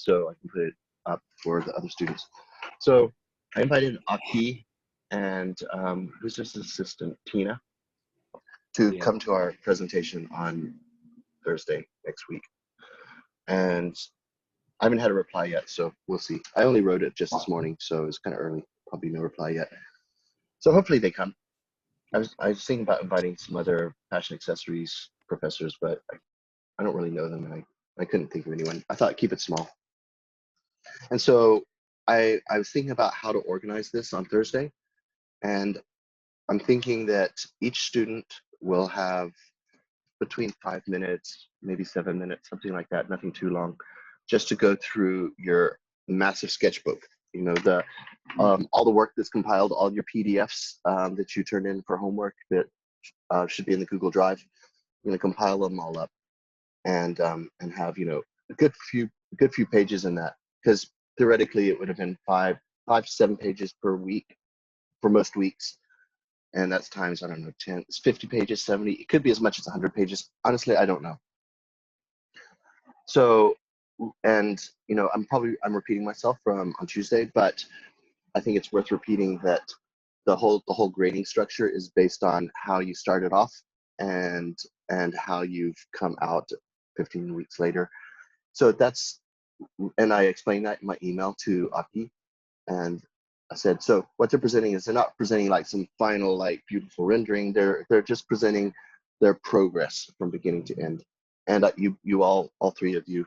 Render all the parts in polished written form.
so I can put it up for the other students. So I invited Aki and who's his assistant, Tina, to come to our presentation on Thursday next week. And I haven't had a reply yet, so we'll see. I only wrote it just this morning, so it's kind of early. Probably no reply yet. So hopefully they come. I was thinking about inviting some other fashion accessories professors, but I don't really know them, and I couldn't think of anyone. I thought keep it small. And so I was thinking about how to organize this on Thursday, and I'm thinking that each student will have between 5 minutes, maybe 7 minutes, something like that, nothing too long, just to go through your massive sketchbook. You know, the all the work that's compiled, all your PDFs that you turn in for homework that should be in the Google Drive. I'm going to compile them all up and have, you know, a good few pages in that, because theoretically it would have been 5 to 7 pages per week for most weeks. And that's times, I don't know, 10, it's 50 pages, 70, it could be as much as 100 pages. Honestly, I don't know. So, and, you know, I'm repeating myself from on Tuesday, but I think it's worth repeating that the whole grading structure is based on how you started off and how you've come out 15 weeks later. So that's, and I explained that in my email to Aki, and I said, so what they're presenting is they're not presenting like some final like beautiful rendering. They're just presenting their progress from beginning to end. And you all three of you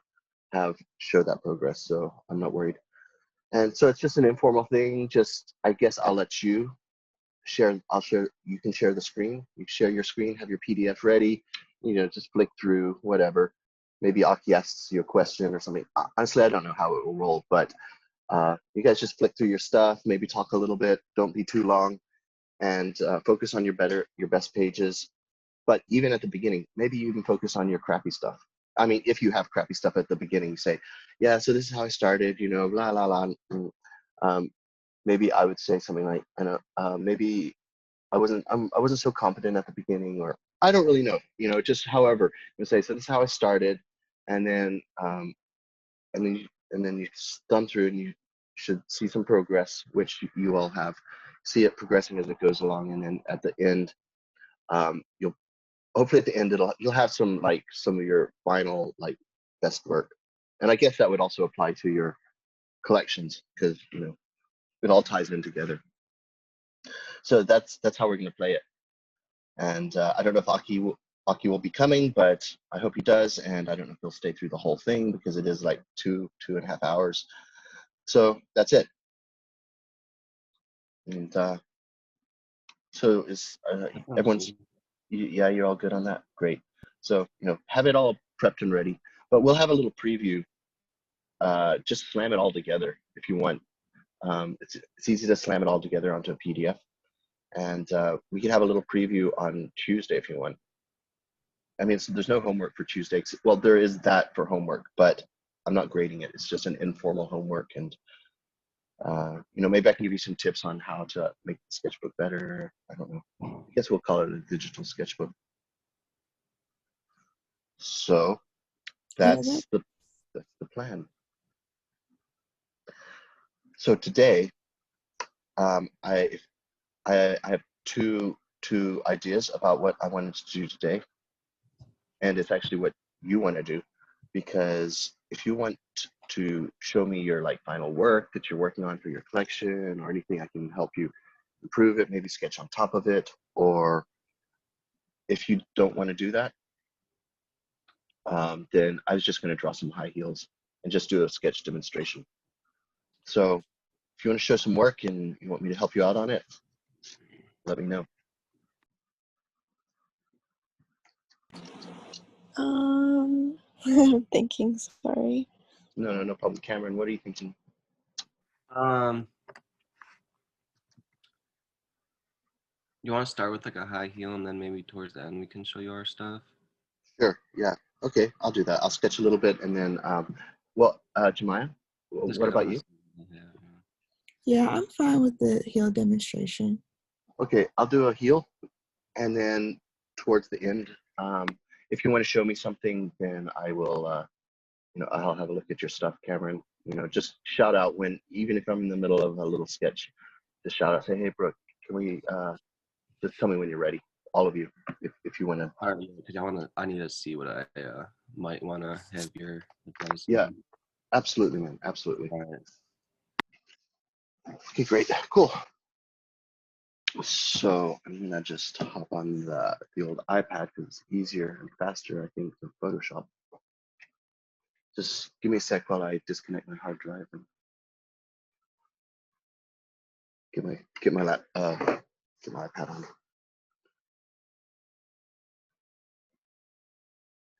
have showed that progress, so I'm not worried. And so it's just an informal thing. Just, I guess I'll let you share. You can share the screen. You share your screen, have your PDF ready. You know, just flick through whatever. Maybe Aki asks you a question or something. Honestly, I don't know how it will roll, but you guys just flick through your stuff, maybe talk a little bit, don't be too long, and focus on your best pages. But even at the beginning, maybe you even focus on your crappy stuff. I mean, if you have crappy stuff at the beginning, say, yeah, so this is how I started, you know, blah, blah, blah. Maybe I would say something like, I know, maybe I wasn't so competent at the beginning, or I don't really know, you know, just however, you say, so this is how I started, and then you thumb through and you should see some progress, which you all have. See it progressing as it goes along, and then at the end, you'll hopefully at the end you'll have some of your final like best work. And I guess that would also apply to your collections, because you know it all ties in together. So that's how we're going to play it. And I don't know if Aki will be coming, but I hope he does. And I don't know if he'll stay through the whole thing, because it is like 2.5 hours. So that's it. And so is everyone's, yeah, you're all good on that? Great. So, you know, have it all prepped and ready, but we'll have a little preview. Just slam it all together if you want. It's easy to slam it all together onto a PDF. And we can have a little preview on Tuesday if you want. I mean, so there's no homework for Tuesday. Well, there is that for homework, but I'm not grading it. It's just an informal homework. And, you know, maybe I can give you some tips on how to make the sketchbook better. I don't know. I guess we'll call it a digital sketchbook. So that's the plan. So today, I have two ideas about what I wanted to do today, and it's actually what you want to do, because if you want to show me your like final work that you're working on for your collection, or anything I can help you improve it, maybe sketch on top of it, or if you don't want to do that, then I was just going to draw some high heels and just do a sketch demonstration. So if you want to show some work and you want me to help you out on it, let me know. I'm thinking, sorry. No problem. Cameron, what are you thinking? You want to start with like a high heel, and then maybe towards the end we can show you our stuff? Sure, yeah. Okay, I'll do that. I'll sketch a little bit, and then, well, Jemiah, what about you? Yeah, I'm fine with the heel demonstration. Okay, I'll do a heel, and then towards the end, if you want to show me something, then I will, I'll have a look at your stuff, Cameron. Just shout out when, even if I'm in the middle of a little sketch, just shout out, say, hey, Brooke, can we just tell me when you're ready, all of you, if you want to. All right, because I need to see what I might want to have your advice Yeah, on. absolutely, man, absolutely. All right. Okay, great, cool. So I'm gonna just hop on the old iPad because it's easier and faster, I think, than Photoshop. Just give me a sec while I disconnect my hard drive and get my iPad on.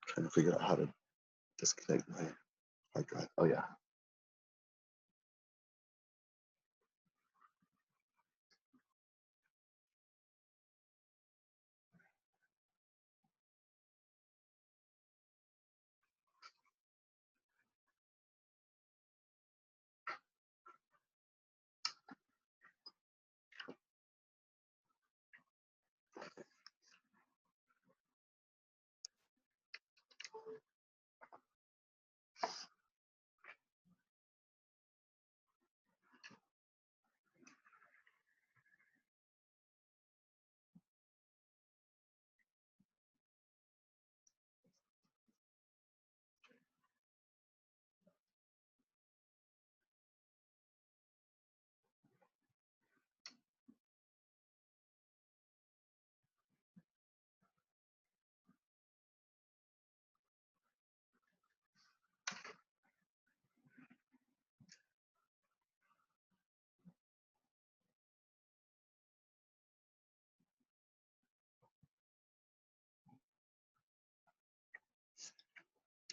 Trying to figure out how to disconnect my hard drive. Oh yeah.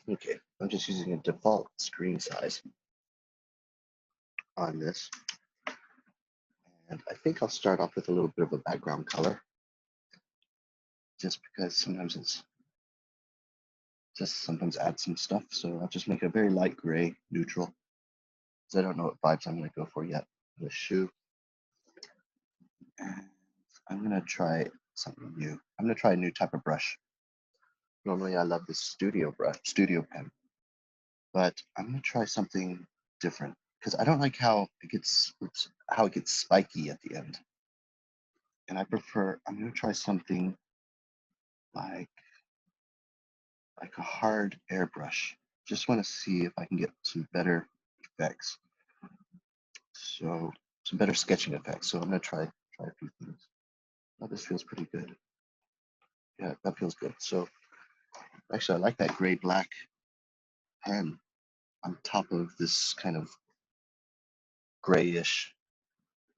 Okay, I'm just using a default screen size on this. And I think I'll start off with a little bit of a background color, just because sometimes add some stuff. So I'll just make a very light gray, neutral, because I don't know what vibes I'm gonna go for yet. The shoe. And I'm gonna try something new. I'm gonna try a new type of brush. Normally I love this studio pen, but I'm gonna try something different because I don't like how it gets spiky at the end. And I'm gonna try something like a hard airbrush. Just want to see if I can get some better effects. So some better sketching effects. So I'm gonna try a few things. Oh, this feels pretty good. Yeah, that feels good. So actually I like that gray black pen on top of this kind of grayish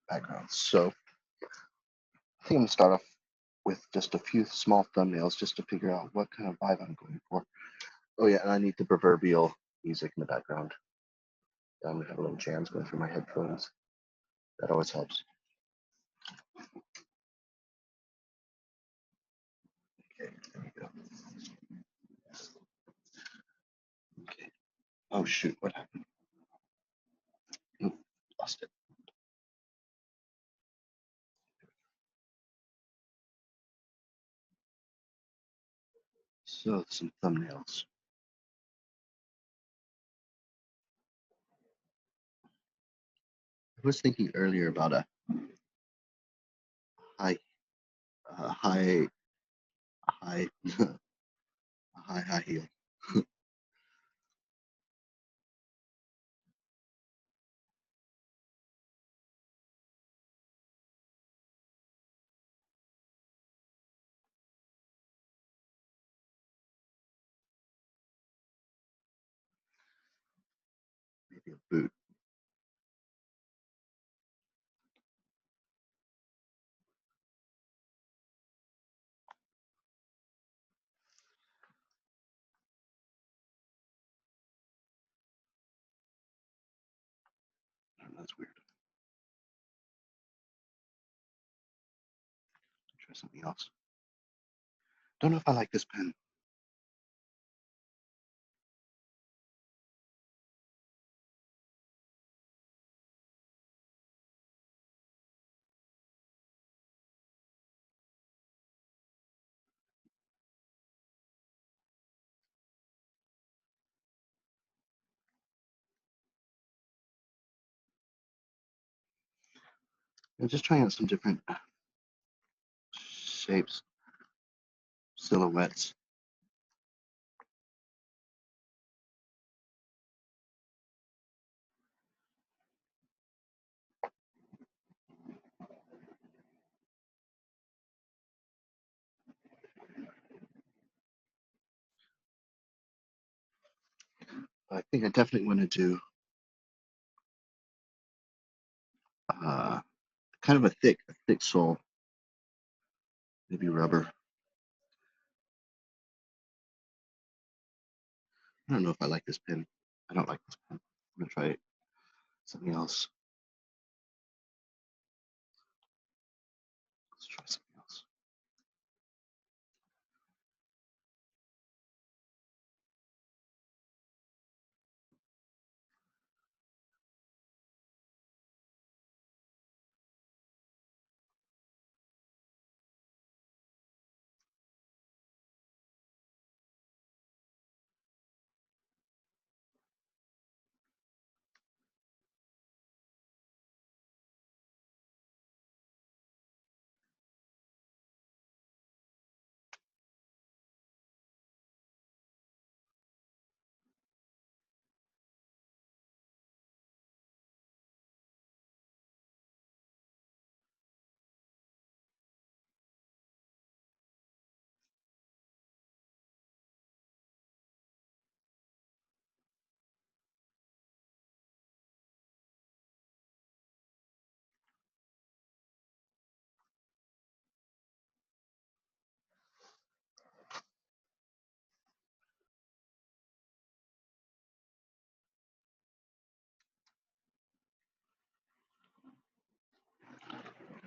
background. So I think I'm gonna start off with just a few small thumbnails just to figure out what kind of vibe I'm going for. Oh yeah, and I need the proverbial music in the background. I'm gonna have a little jams going through my headphones. That always helps. Okay, there we go. Okay. Oh shoot, what happened? Oop, lost it. So some thumbnails. I was thinking earlier about a high, high, high, high heel. Maybe a boot. Oh, that's weird. Try something else. Don't know if I like this pen. I'm just trying out some different shapes, silhouettes. I think I definitely want to do kind of a thick sole, maybe rubber. I don't know if I like this pen. I don't like this pen. I'm gonna try something else. Let's try something else.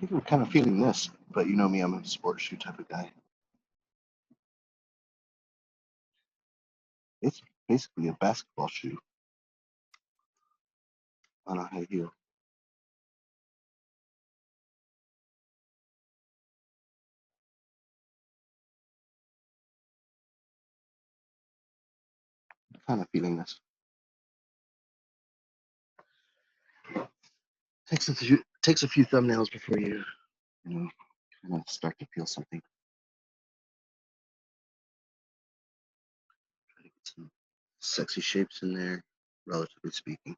I think I'm kind of feeling this, but you know me, I'm a sports shoe type of guy. It's basically a basketball shoe on a high heel. Kind of feeling this. Takes a few thumbnails before you know kind of start to feel something. Try to get some sexy shapes in there, relatively speaking.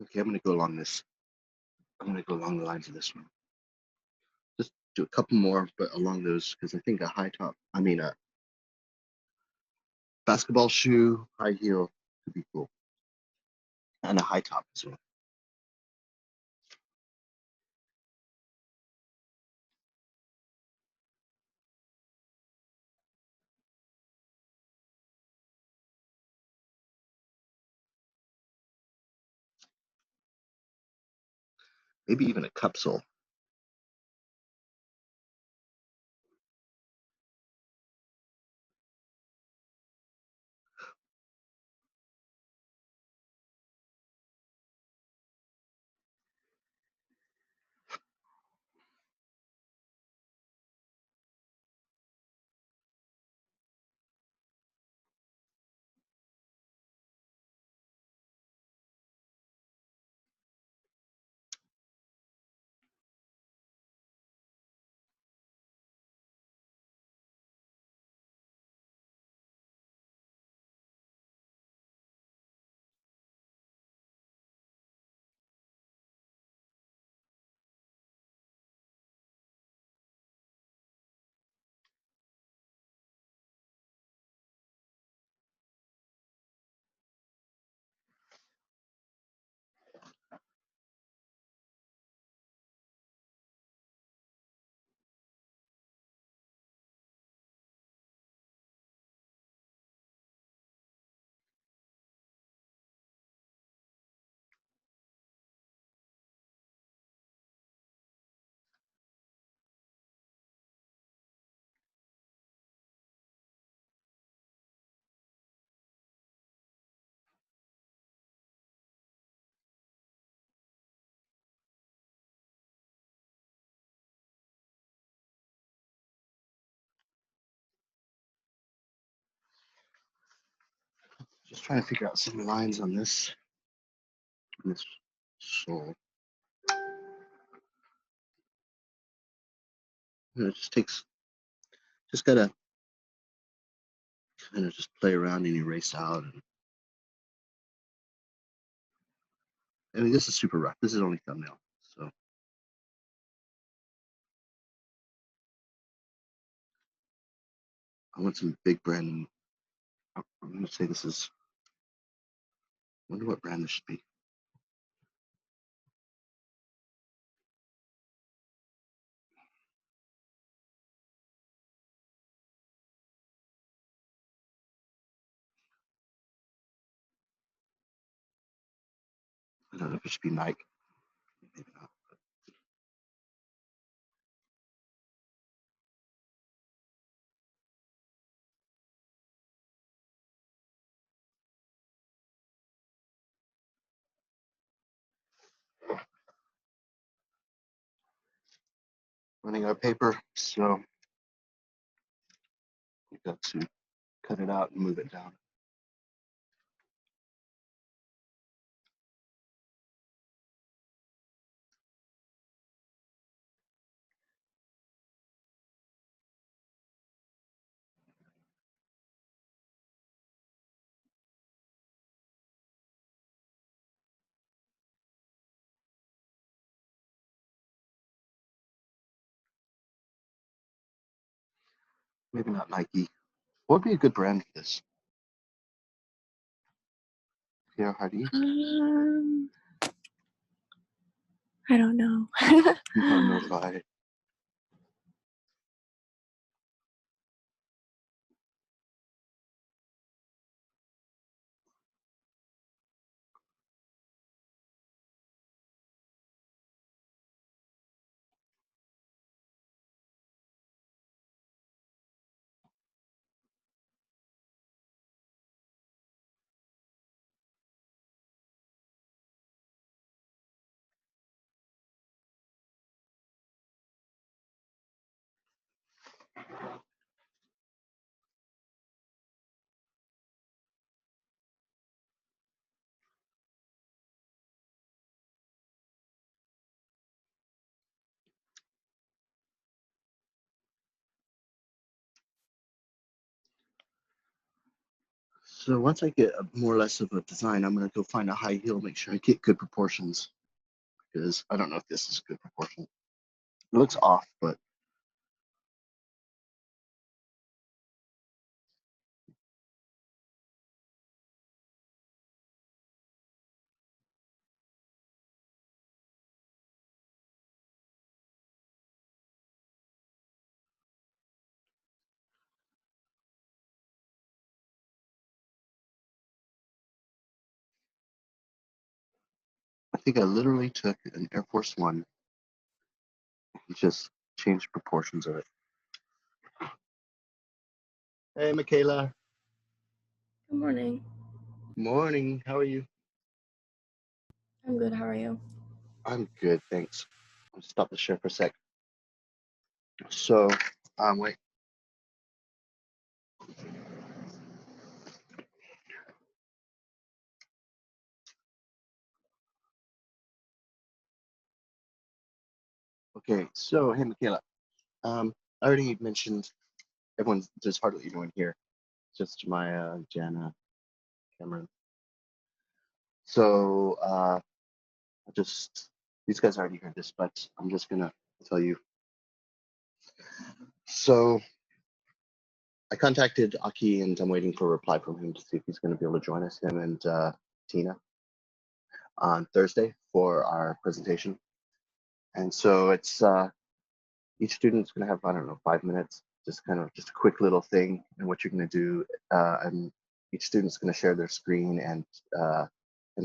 Okay, I'm gonna go along this. I'm gonna go along the lines of this one. Just do a couple more, but along those, because I think a high top, I mean a basketball shoe, high heel could be cool. And a high top as well. Maybe even a cup sole. trying to figure out some lines on this sole. And it just gotta kind of just play around and erase out. I mean, this is super rough. This is only thumbnail, so. I want some big branding. I'm gonna say this is, I wonder what brand this should be. I don't know if it should be Nike. Maybe not. Running out of paper, so we got to cut it out and move it down. Maybe not Nike. What would be a good brand for this? Pierre Hardy? I don't know. I don't know if I. So once I get more or less of a design, I'm gonna go find a high heel, make sure I get good proportions, because I don't know if this is good proportion. It looks off, but I think I literally took an Air Force One and just changed proportions of it. Hey, Michaela. Good morning. Morning. How are you? I'm good. How are you? I'm good, thanks. I'll stop the share for a sec. So, wait. Okay, so hey, Michaela. I already mentioned there's hardly anyone here, just my Jana, Cameron. So, these guys already heard this, but I'm just gonna tell you. So, I contacted Aki, and I'm waiting for a reply from him to see if he's going to be able to join us, him and Tina, on Thursday for our presentation. And so it's each student's going to have, I don't know, 5 minutes, just a quick little thing, and what you're going to do, and each student's going to share their screen and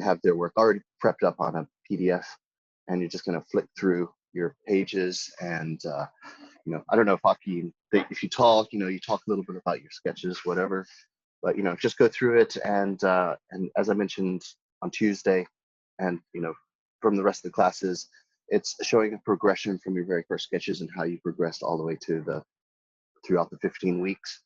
have their work already prepped up on a PDF, and you're just going to flick through your pages, and I don't know if Aki, if you talk, you talk a little bit about your sketches, whatever, but just go through it, and as I mentioned on Tuesday, and from the rest of the classes, it's showing a progression from your very first sketches and how you progressed all the way to throughout the 15 weeks.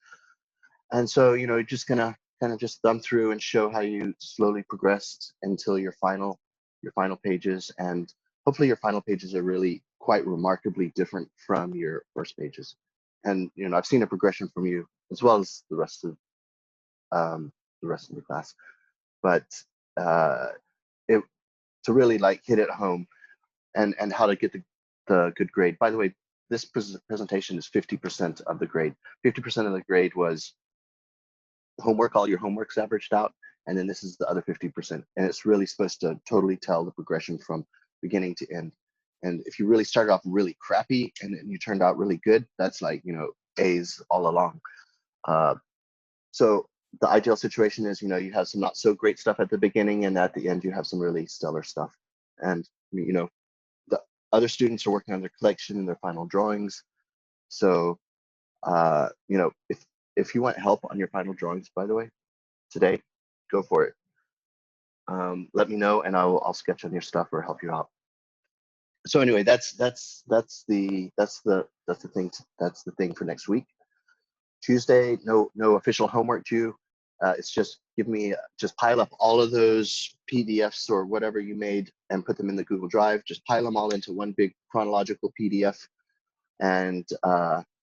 And so, you're just gonna kind of just thumb through and show how you slowly progressed until your final pages, and hopefully your final pages are really quite remarkably different from your first pages. And I've seen a progression from you as well as the rest of the class, but it to really like hit it home and how to get the good grade. By the way, this presentation is 50% of the grade. 50% of the grade was homework, all your homework's averaged out, and then this is the other 50%. And it's really supposed to totally tell the progression from beginning to end. And if you really started off really crappy and then you turned out really good, that's like, A's all along. So the ideal situation is, you have some not so great stuff at the beginning, and at the end you have some really stellar stuff. And the other students are working on their collection and their final drawings. So if you want help on your final drawings, by the way, today, go for it. Let me know, and I'll sketch on your stuff or help you out. So anyway, that's the thing for next week. Tuesday, no official homework due. It's just just pile up all of those PDFs or whatever you made and put them in the Google Drive. Just pile them all into one big chronological PDF, and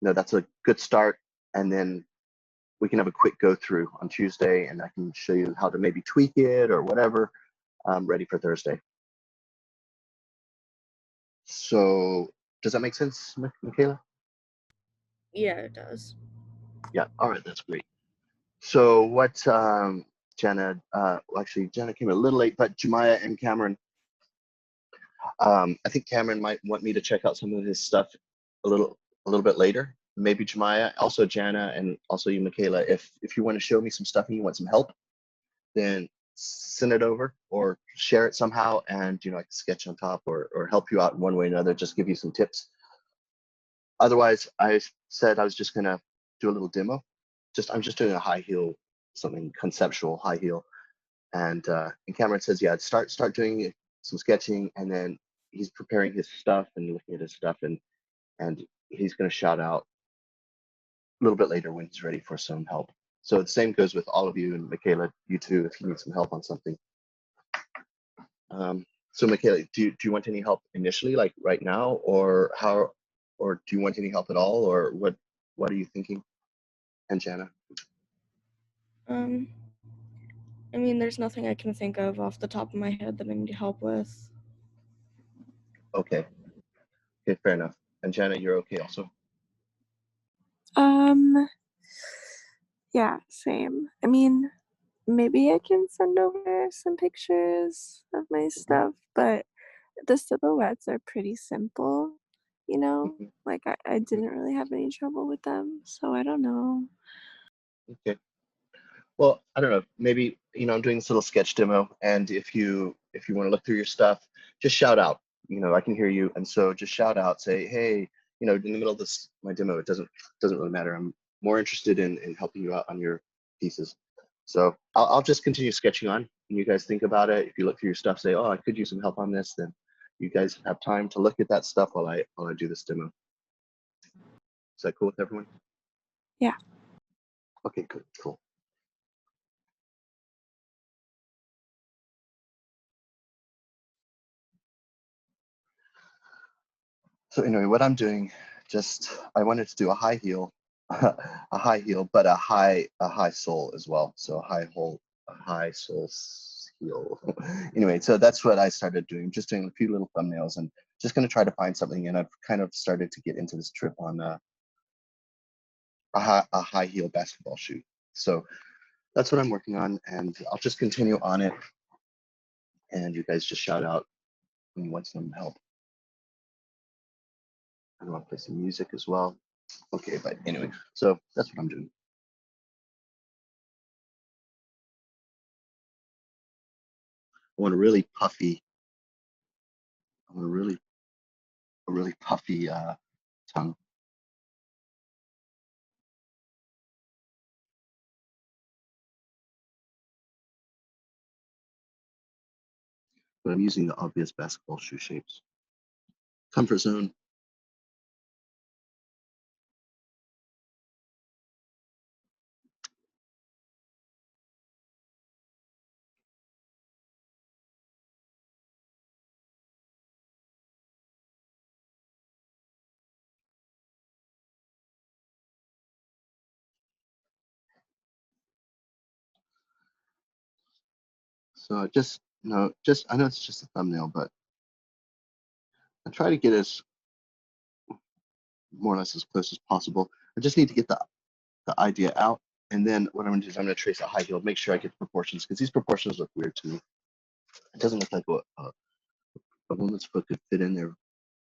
that's a good start. And then we can have a quick go through on Tuesday, and I can show you how to maybe tweak it or whatever, ready for Thursday. So does that make sense, Michaela? Yeah, it does. Yeah, all right, that's great. So what, Jenna, actually Jenna came a little late, but Jemiah and Cameron, I think Cameron might want me to check out some of his stuff a little bit later. Maybe Jemiah, also Jana, and also you, Michaela. If you want to show me some stuff and you want some help, then send it over or share it somehow, and I can sketch on top or help you out in one way or another, just give you some tips. Otherwise, I said I was just gonna do a little demo. I'm just doing a high heel, something conceptual high heel. And Cameron says, yeah, start doing some sketching, and then he's preparing his stuff and looking at his stuff, and he's gonna shout out a little bit later when he's ready for some help. So the same goes with all of you, and Michaela, you too, if you need some help on something. So Michaela, do you want any help initially, like right now, or do you want any help at all, or what are you thinking? And Jana? I mean, there's nothing I can think of off the top of my head that I need help with. Okay, fair enough. And Jana, you're okay also? Yeah, same. I mean, maybe I can send over some pictures of my stuff, but the silhouettes are pretty simple, like I didn't really have any trouble with them, so I don't know. Okay. Well, I don't know. Maybe I'm doing this little sketch demo, and if you want to look through your stuff, just shout out. I can hear you, and so just shout out. Say, hey, in the middle of my demo, it doesn't really matter. I'm more interested in helping you out on your pieces. So I'll just continue sketching on, and you guys think about it. If you look through your stuff, say, oh, I could use some help on this. Then you guys have time to look at that stuff while I do this demo. Is that cool with everyone? Yeah. Okay, good, cool. So anyway, what I'm doing, I wanted to do a high heel, but a high sole as well. So a high sole heel. Anyway, so that's what I started doing, just doing a few little thumbnails and just going to try to find something. And I've kind of started to get into this trip on a high heel basketball shoe. So that's what I'm working on, and I'll just continue on it. And you guys just shout out when you want some help. I want to play some music as well. Okay, but anyway, so that's what I'm doing. I want a really puffy, a really puffy tongue. But I'm using the obvious basketball shoe shapes. Comfort zone. So just, I know it's just a thumbnail, but I try to get as more or less as close as possible. I just need to get the idea out. And then what I'm gonna do is I'm gonna trace a high heel, make sure I get the proportions, because these proportions look weird to me. It doesn't look like a woman's foot could fit in there.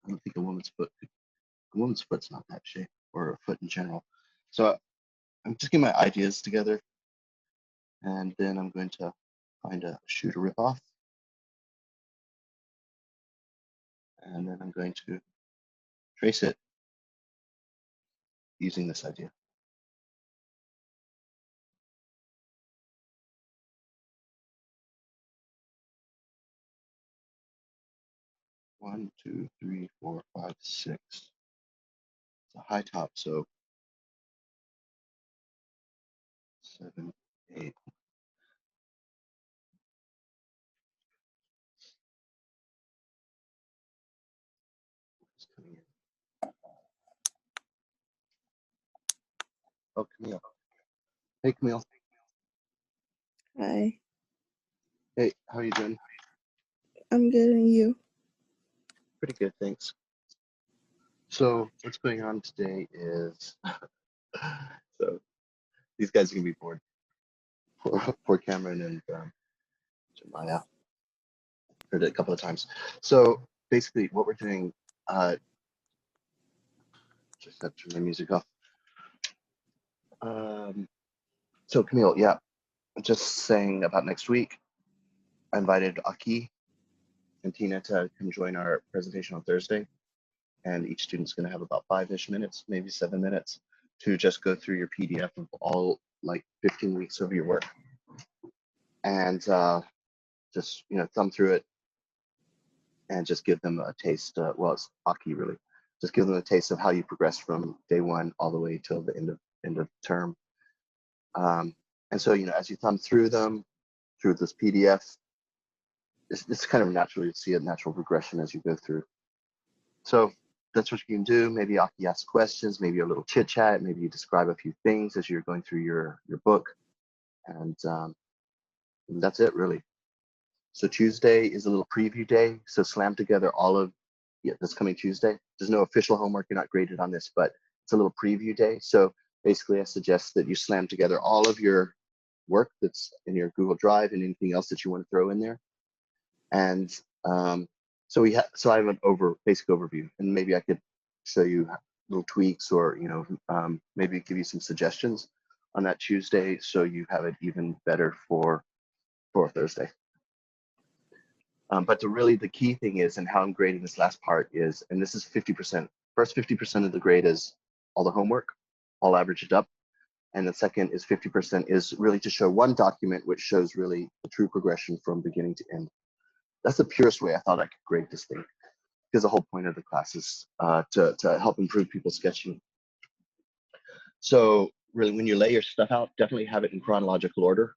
I don't think a woman's foot's not that shape, or a foot in general. So I'm just getting my ideas together, and then I'm going to find a shoe to rip off. And then I'm going to trace it using this idea. One, two, three, four, five, six. It's a high top, so 7, 8. It's coming in. Oh, Camille. Hey, Camille. Hi, Hey, how are you doing? I'm good, and you? Pretty good, thanks. So what's going on today is, so these guys are gonna be bored. Poor Cameron and Jeremiah. Heard it a couple of times. So basically, what we're doing, just have to turn my music off. So Camille, yeah, just saying about next week. I invited Aki and Tina to come join our presentation on Thursday, and each student's going to have about 5-ish minutes, maybe 7 minutes, to just go through your PDF of all like 15 weeks of your work, and just thumb through it and just give them a taste. Well, it's Aki really. Just give them a taste of how you progress from day one all the way till the end of term. And so as you thumb through them through this PDF, it's kind of natural. You see a natural progression as you go through. So that's what you can do. Maybe Aki asks questions, maybe a little chit chat, maybe you describe a few things as you're going through your book, and that's it really. So Tuesday is a little preview day. So slam together all of this coming Tuesday. There's no official homework. You're not graded on this, but it's a little preview day. So basically, I suggest that you slam together all of your work that's in your Google Drive and anything else that you want to throw in there. And so I have an basic overview, and maybe I could show you little tweaks, or maybe give you some suggestions on that Tuesday, so you have it even better for Thursday. But the key thing is, and how I'm grading this last part is, and this is 50%. First 50% of the grade is all the homework, all averaged up. And the second is 50% is really to show one document, which shows really the true progression from beginning to end. That's the purest way I thought I could grade this thing, because the whole point of the class is to help improve people's sketching. So really, when you lay your stuff out, definitely have it in chronological order.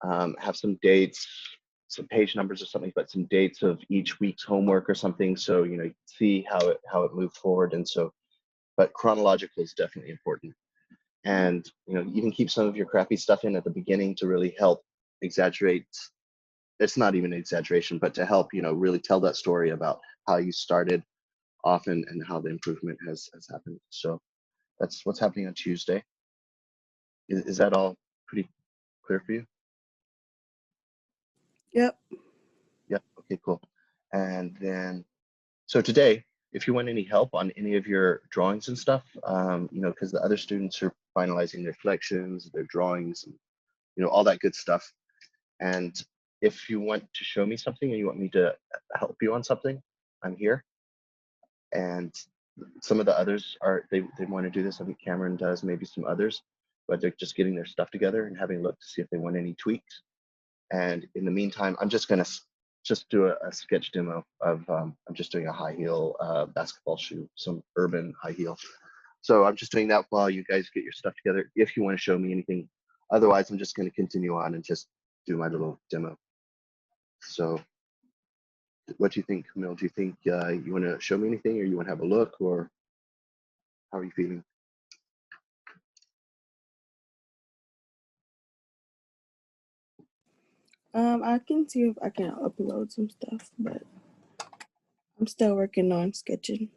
Have some dates, some page numbers or something, but some dates of each week's homework or something, so you can see how it moved forward. And so, but chronological is definitely important. And you can keep some of your crappy stuff in at the beginning to really help exaggerate. It's not even an exaggeration, but to help really tell that story about how you started off and how the improvement has happened. So that's what's happening on Tuesday. Is that all pretty clear for you? Yep. Yep. Okay, cool. And then, so today, if you want any help on any of your drawings and stuff, because the other students are finalizing their collections, their drawings, and all that good stuff. And if you want to show me something and you want me to help you on something, I'm here. And some of the others they want to do this. I think Cameron does, maybe some others, but they're just getting their stuff together and having a look to see if they want any tweaks. And in the meantime, I'm just gonna do a sketch demo of I'm just doing a high heel basketball shoe, some urban high heel. So I'm just doing that while you guys get your stuff together, if you want to show me anything. Otherwise, I'm just going to continue on and just do my little demo. So what do you think, Camille? Do you think you want to show me anything, or you want to have a look, or how are you feeling? I can see if I can upload some stuff, but I'm still working on sketching.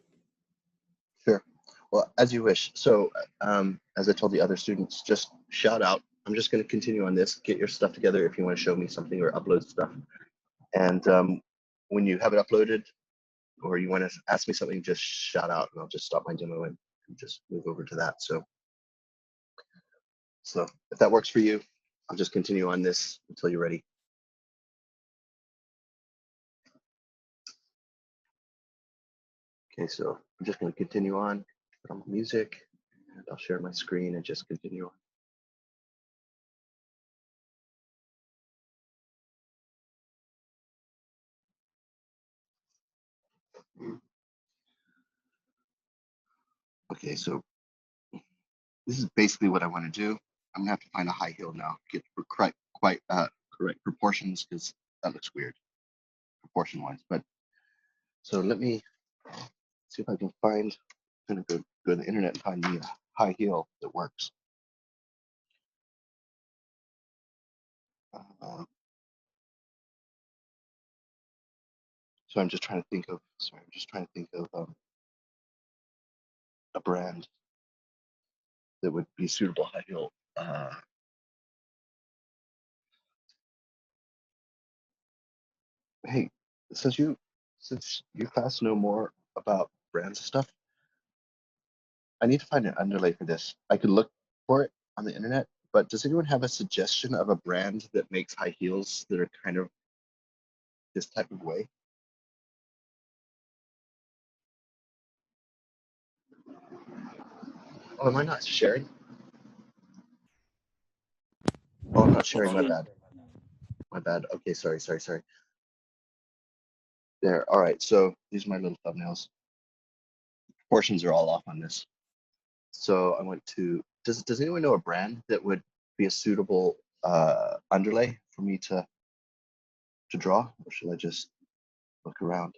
Sure. Well, as you wish. So, as I told the other students, just shout out. I'm just going to continue on this. Get your stuff together if you want to show me something or upload stuff. And when you have it uploaded or you want to ask me something, just shout out and I'll just stop my demo and just move over to that. So if that works for you, I'll just continue on this until you're ready. Okay, so I'm just going to continue on, put on music, and I'll share my screen and just continue on. Okay, so this is basically what I want to do. I'm gonna have to find a high heel now, get correct proportions because that looks weird proportion wise. But so let me see if I can find. I'm gonna go to the internet and find me a high heel that works. So I'm just trying to think of. Sorry, I'm just trying to think of a brand that would be suitable high heel. Hey, since you class know more about brands and stuff, I need to find an underlay for this. I could look for it on the internet, but does anyone have a suggestion of a brand that makes high heels that are kind of this type of way? Oh, am I not sharing? Oh, I'm not sharing. My bad. My bad. Okay, sorry. There. All right. So these are my little thumbnails. Proportions are all off on this. So I went to. Does anyone know a brand that would be a suitable underlay for me to draw, or should I just look around?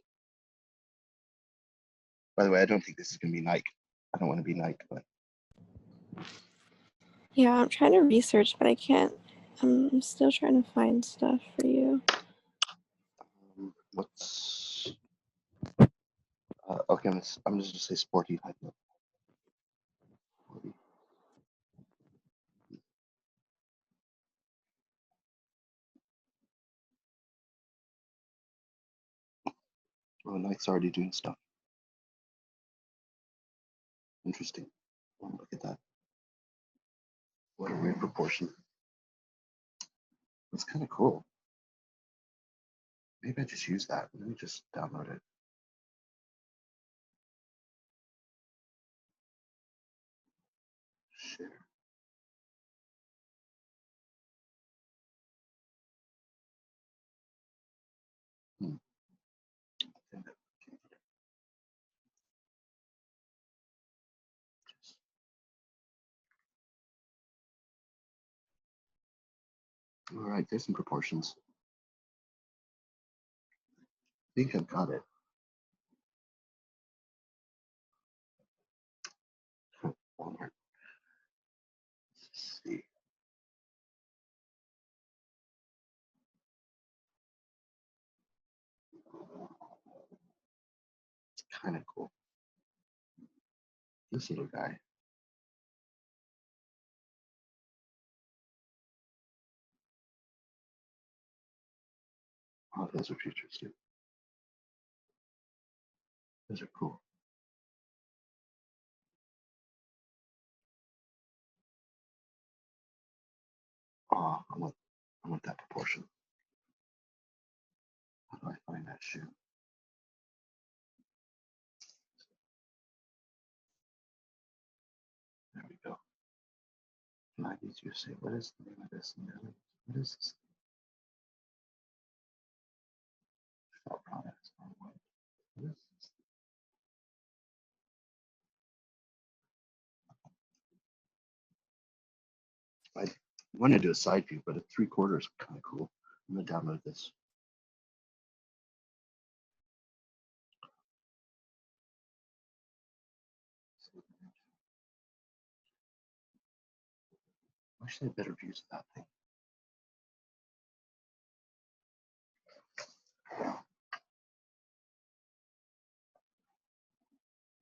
By the way, I don't think this is gonna be Nike. I don't want to be Nike, but Yeah, I'm trying to research, but I can't. I'm still trying to find stuff for you. what's okay? I'm just gonna say sporty type of. Oh, Nike's already doing stuff. Interesting. Oh, look at that. What a weird proportion. That's kind of cool. Maybe I just use that. Let me just download it. Share. Hmm. All right, there's some proportions. I think I've got it. Walmart. Let's see. It's kind of cool. This little guy. Oh, those are features too. Those are cool. Oh, I want that proportion. How do I find that shoe? There we go. And I need you to say, what is the name of this? What is this? Shop products. What is this? I want to do a side view, but a 3/4 is kind of cool. I'm gonna download this. Why should I have better views of that thing?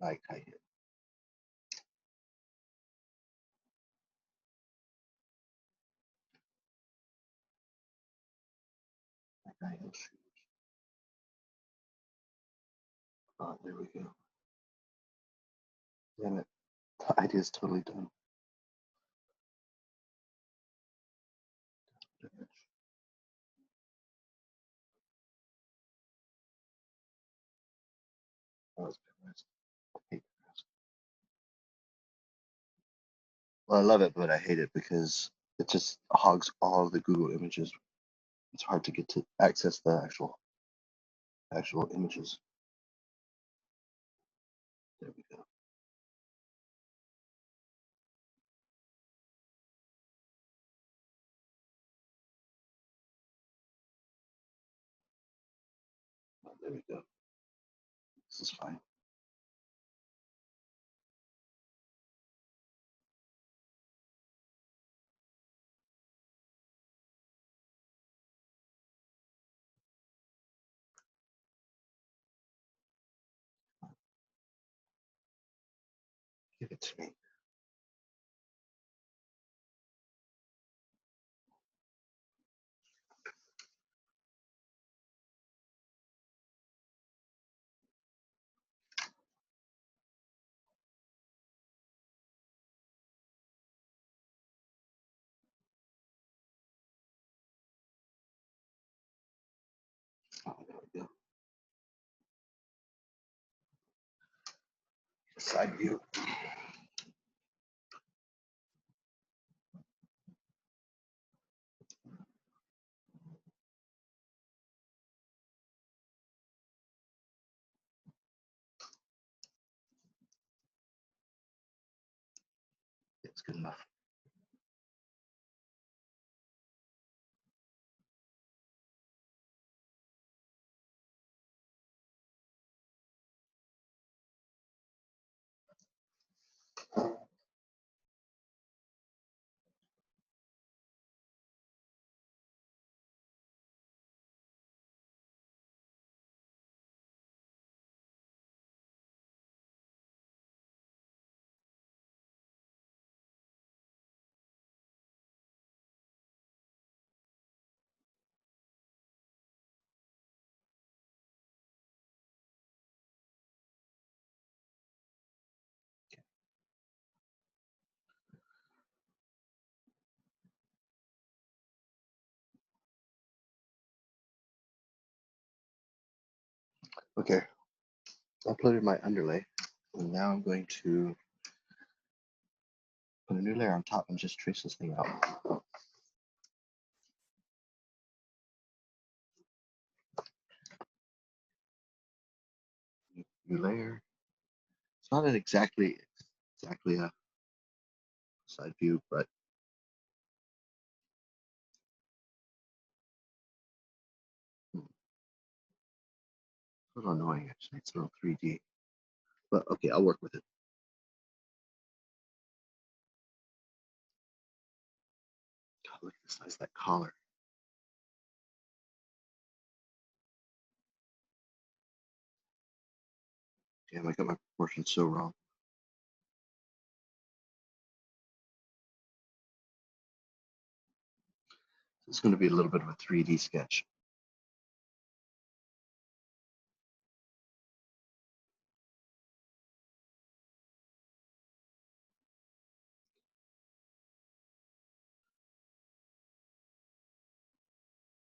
Like high heel. Like high heel shoes. Oh, there we go. Damn it. The idea is totally done. That was Pinterest. I hate Pinterest. Well, I love it, but I hate it because it just hogs all of the Google images. It's hard to get to access the actual images. There we go. Oh, there we go. This is fine. Give it to me. Oh, there we go. Side view. It's good enough. Okay, I uploaded my underlay, and now I'm going to put a new layer on top and just trace this thing out. New layer. It's not exactly a side view, but a little annoying actually. It's a little 3D, but okay, I'll work with it. God, look at the size of that collar. Damn, I got my proportions so wrong. It's going to be a little bit of a 3D sketch.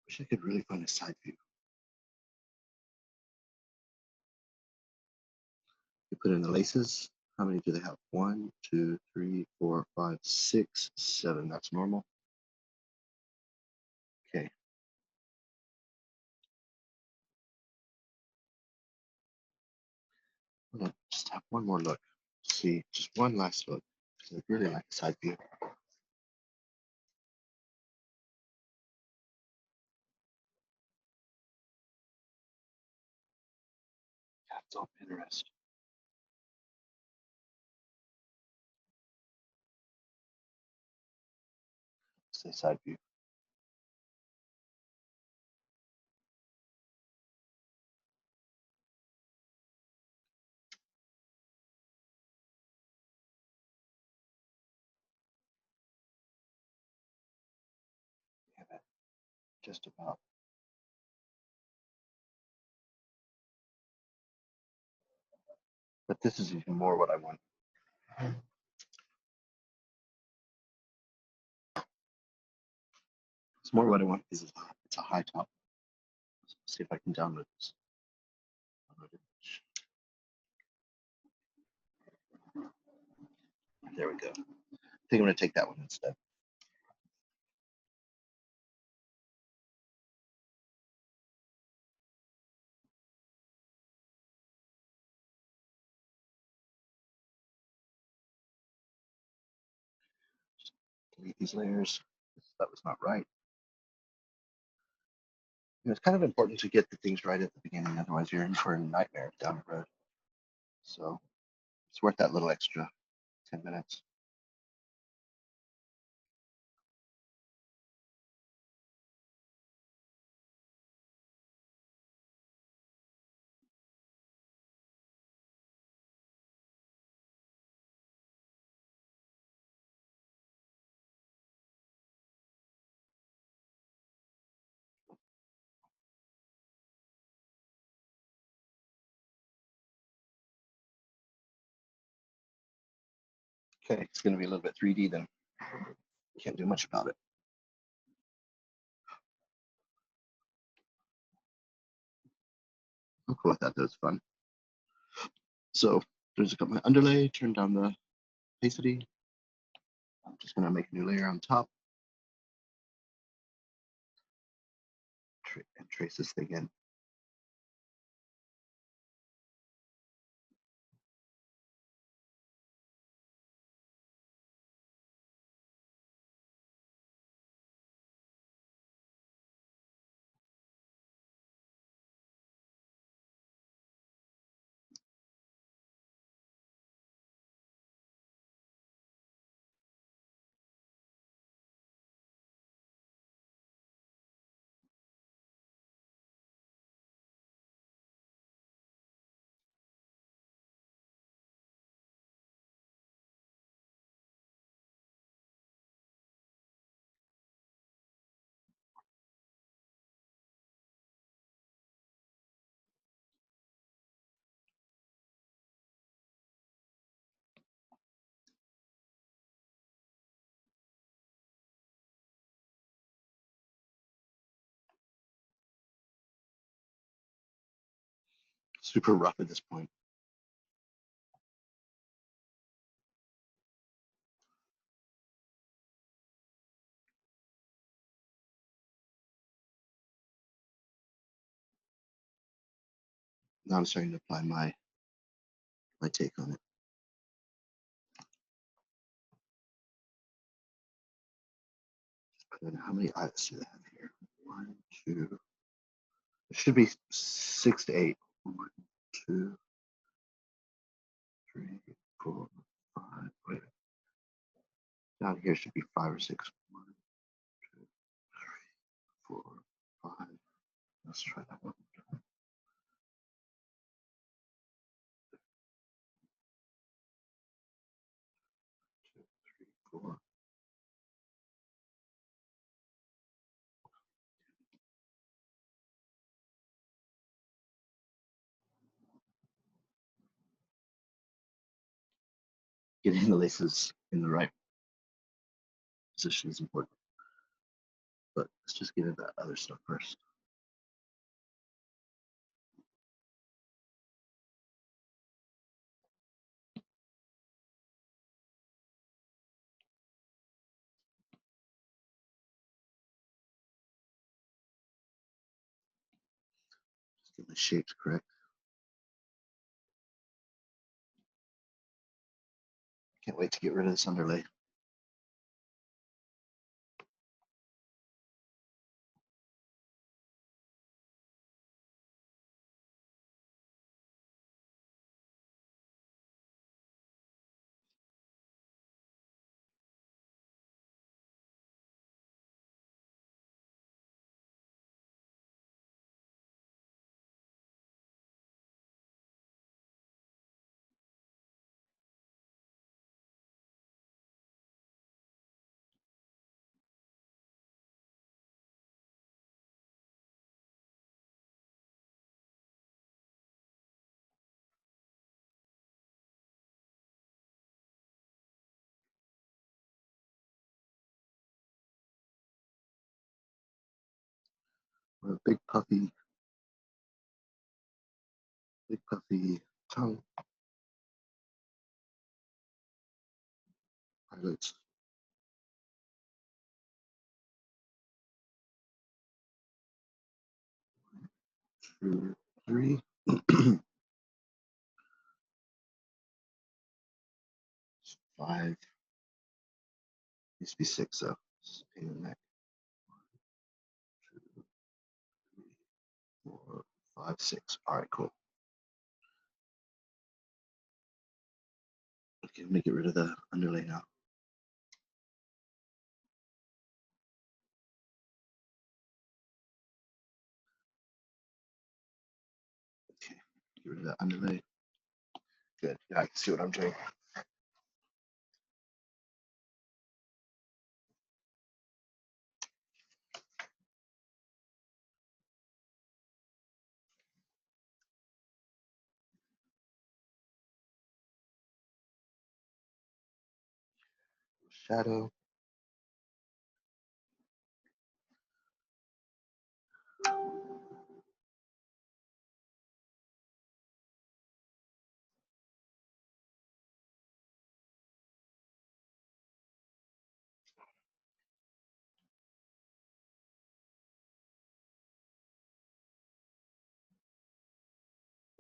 Wish I could really find a side view. You put in the laces. How many do they have? 1, 2, 3, 4, 5, 6, 7. That's normal. Okay. I'm gonna just have one more look. See, just one last look. Because I really like the side view. Yeah, it's all Pinterest. Say side view. Just about. But this is even more what I want. It's more what I want because it's a high top. Let's see if I can download this. There we go. I think I'm going to take that one instead. Just delete these layers. That was not right. And it's kind of important to get the things right at the beginning, otherwise you're in for a nightmare down the road. So it's worth that little extra 10 minutes. Okay, it's going to be a little bit 3D then. Can't do much about it. I'm cool with that. That was fun. So there's got my underlay, turn down the opacity. I'm just going to make a new layer on top. And trace this thing in. Super rough at this point. Now I'm starting to apply my take on it. And how many eyes do they have here? 1, 2. It should be 6 to 8. 1, 2, 3, 4, 5. Wait. Down here should be 5 or 6. 1, 2, 3, 4, 5. Let's try that one. 2, 3, 4. Getting the laces in the right position is important. But let's just get into that other stuff first. Just get my shapes correct. Can't wait to get rid of this underlay. big puffy tongue. Eyelids. 2, 3. 5. Used to be 6 though. Pain in the neck. 1, 2, 3, 4, 5, 6. All right, cool. Okay, let me get rid of the underlay now. Okay, get rid of that underlay. Good. Yeah, I can see what I'm doing. Shadow.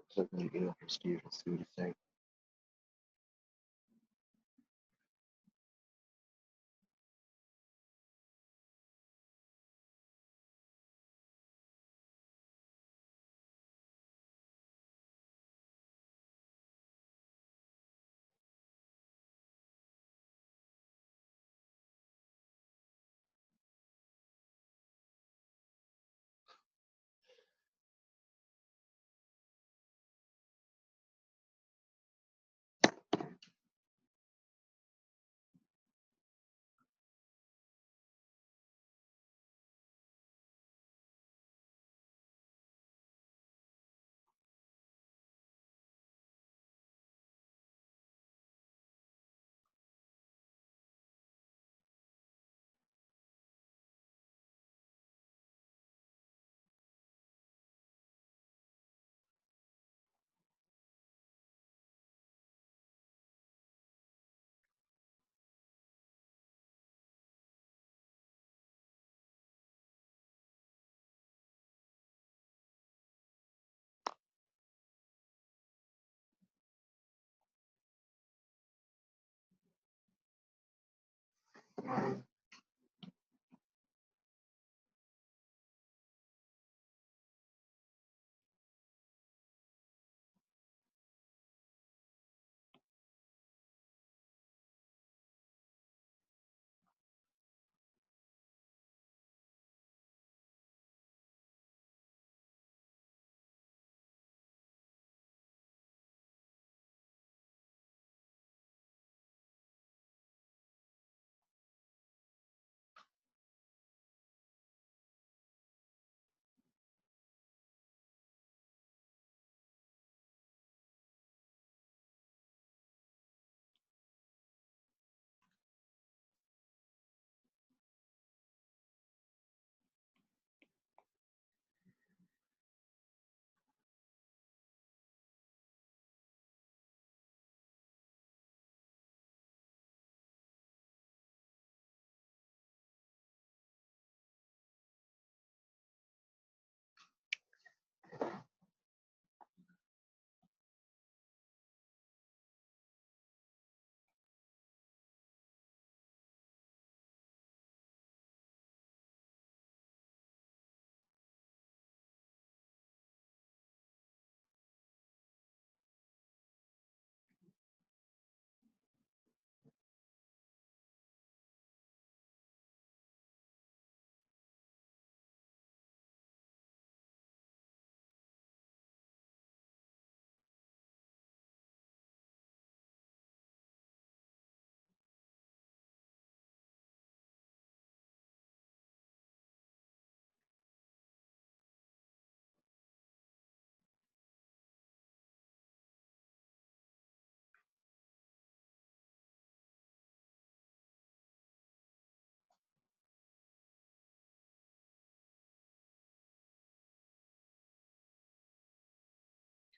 So I'm going to get up from Steve and see what he's saying.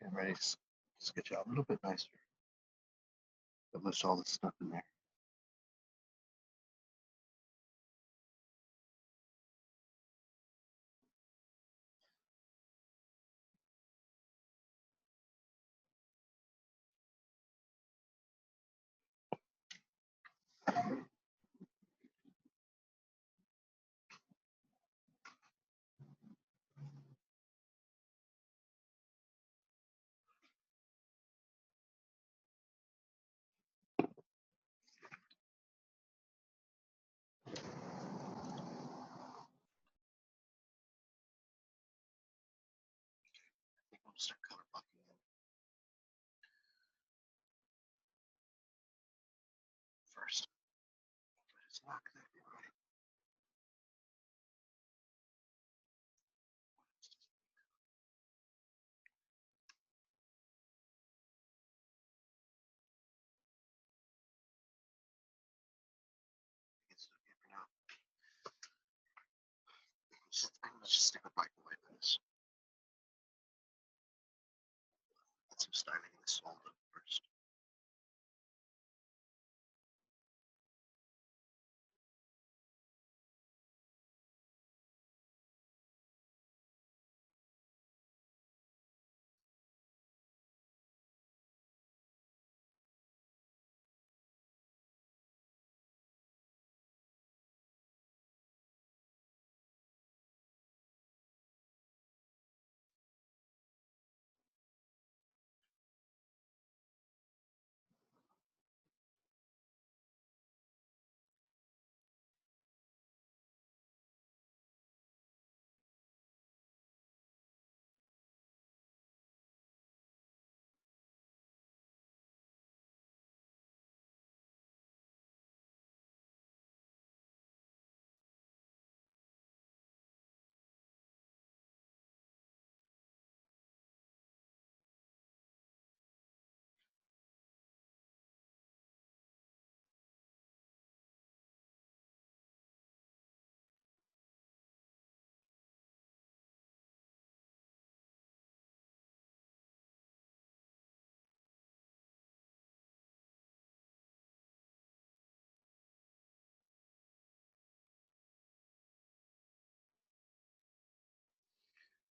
Okay, I'm ready to sketch out a little bit nicer. But most all this stuff in there. I think I'll start color blocking in first. But it's not gonna be right. It's okay for now. I'm gonna just stick with black and white on this. Get some styling in this whole look first.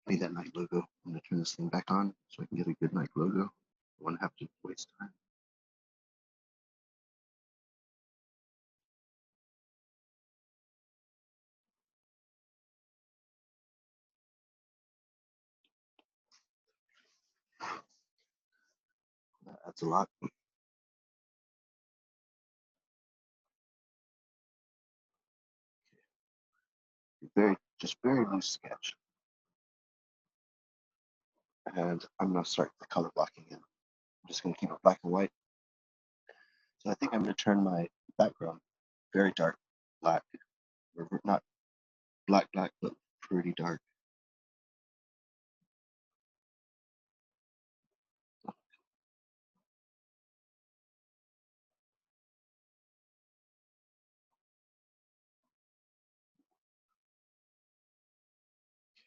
Need that Nike logo. I'm gonna turn this thing back on so I can get a good Nike logo. I won't have to waste time. That adds a lot. Just very loose sketch. And I'm gonna start the color blocking in. I'm just gonna keep it black and white. So I think I'm gonna turn my background very dark black. Or not black, but pretty dark.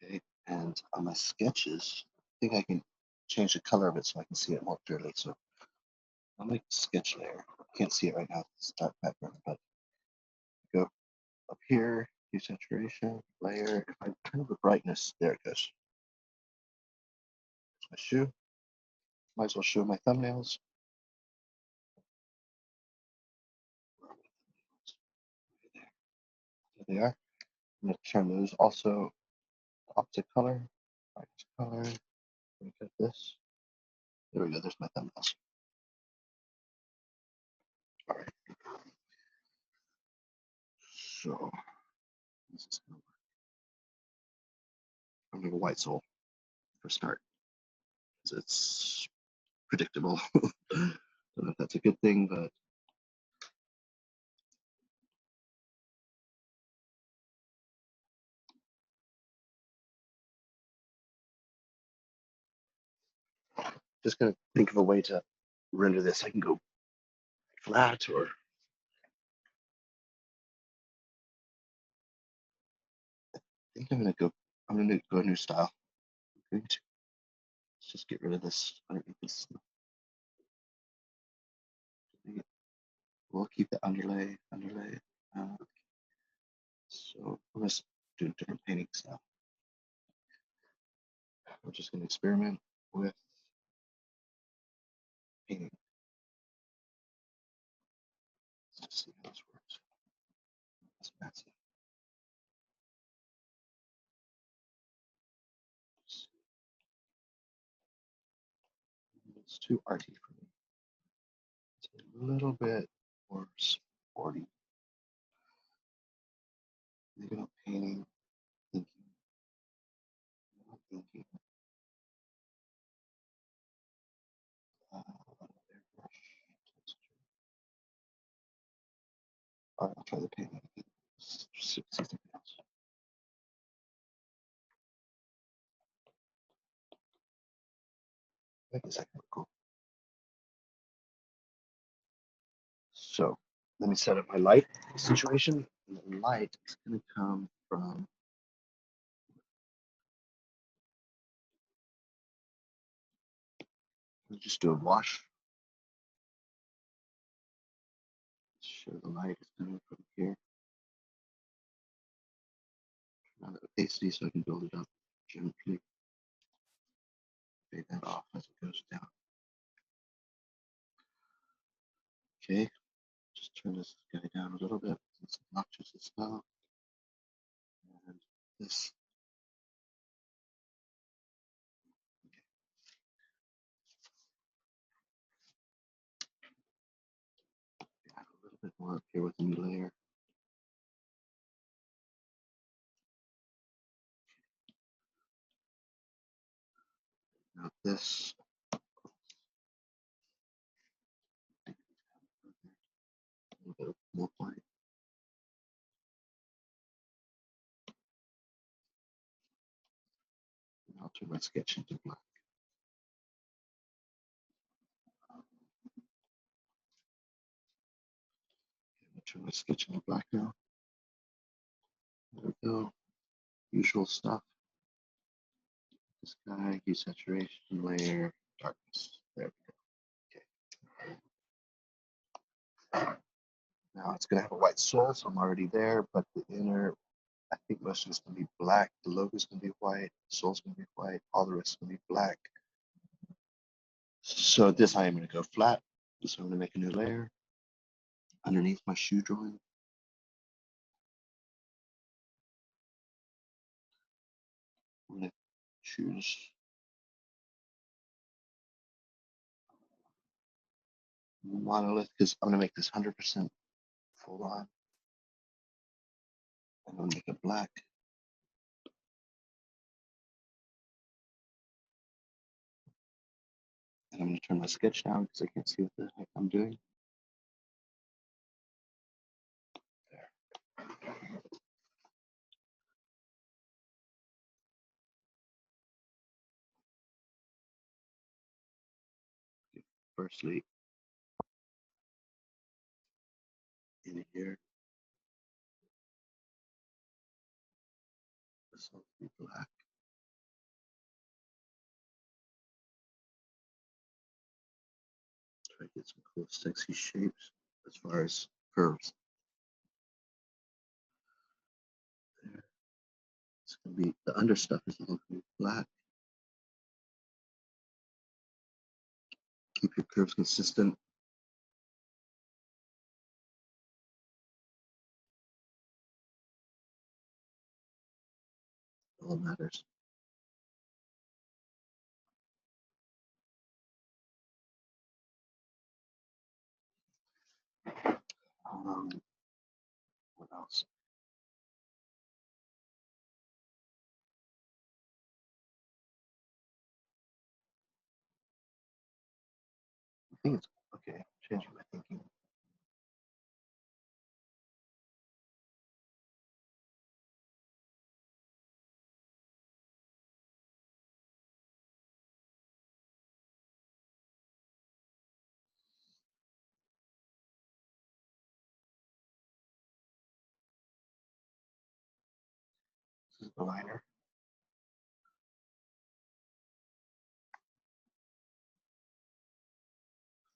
Okay, and on my sketches, I think I can change the color of it so I can see it more clearly. So I'll make the sketch layer. I can't see it right now, it's dark background, but go up here, desaturation, layer. If I turn the brightness, there it goes. There's my shoe. Might as well show my thumbnails. There they are. I'm going to turn those also opposite color, brightest color. Look at this. There we go. There's my thumbnails. All right. So this is gonna work. I'm going to go white soul for start because it's predictable. Don't know if that's a good thing, but just going to think of a way to render this. I can go flat or I think I'm going to go new style. I'm going to just get rid of this underneath this. We'll keep the underlay. So we're just doing different paintings now. We're just going to experiment with painting. Let's just see how this works. It's messy. It's too arty for me. It's a little bit more sporty. Thinking about painting, thinking, not thinking. Airbrush texture. All right, I'll try the painting. See something else. I guess I can go. So let me set up my light situation. The light is going to come from let's just do a wash. Show the light is coming from here. Turn on the opacity so I can build it up gently. Fade that off as it goes down. Okay, just turn this guy down a little bit. It's obnoxious as well. And this. Add a little bit more up here with a new layer. Now this. A little bit more white. And I'll turn my sketch into black. I'll turn my sketch into black now. There we go. Usual stuff. This guy, hue saturation, layer, darkness. There we go. Okay. Now it's going to have a white sole, so I'm already there, but the inner, I think most of it's going to be black. The logo is going to be white, the sole's going to be white, all the rest is going to be black. So this I am going to go flat. So I'm going to make a new layer underneath my shoe drawing. I'm going to choose monolith because I'm going to make this 100% full on. I'm going to make it black. And I'm going to turn my sketch down because I can't see what the heck I'm doing. There. Firstly, in here, this will be black. Try to get some cool, sexy shapes as far as curves. There. It's going to be, the under stuff is all going to be black. Keep your curves consistent. All matters. What else? I think it's okay. Changing my thinking. This is the liner.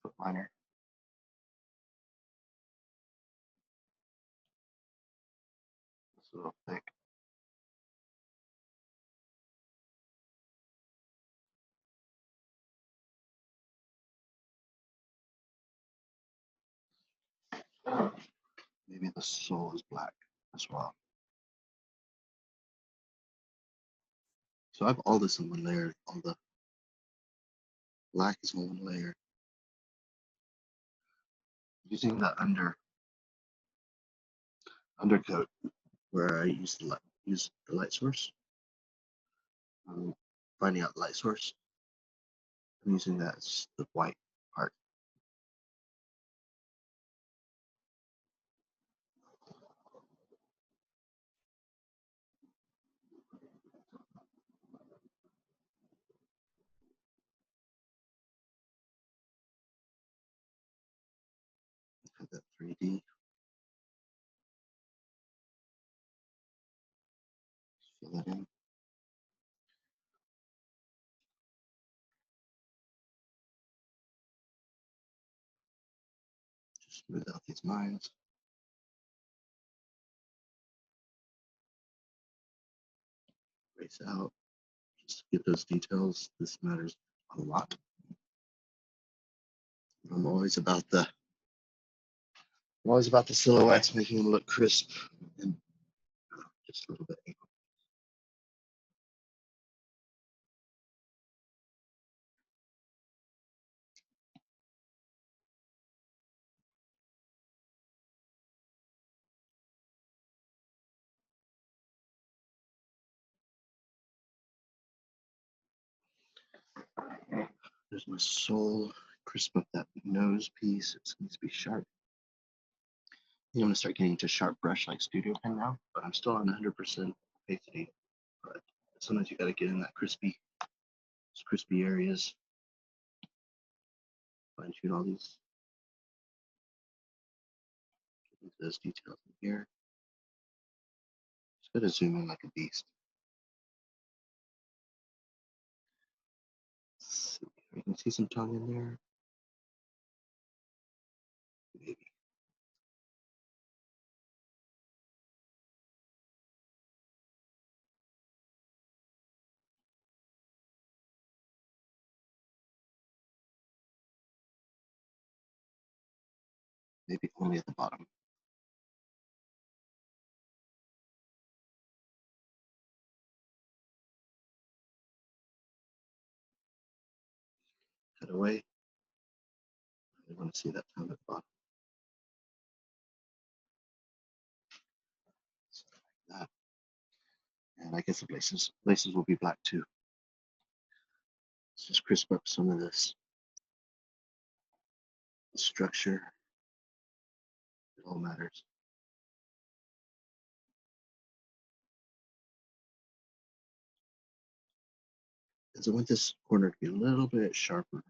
foot liner. It's a little thick. Maybe the sole is black as well. So I have all this in one layer. All the black is in one layer. Using the undercoat where I use the light source. Finding out the light source. I'm using that as the white part. Put that 3D. Fill that in. Just smooth out these lines. Trace out. Just to get those details. This matters a lot. I'm always about the silhouettes, making them look crisp and just a little bit angled. There's my sole. Crisp up that nose piece. It needs to be sharp. I'm going to start getting to sharp brush like Studio Pen now, but I'm still on 100% opacity. But sometimes you got to get in that crispy areas. Fine tune all these. Get into those details in here. Just got to zoom in like a beast. Let's see. You can see some tongue in there. Maybe. Maybe only at the bottom. Cut away. I want to see that tongue at the bottom. Something like that. And I guess the laces will be black too. Let's just crisp up some of this structure. It all matters. Because I want this corner to be a little bit sharper.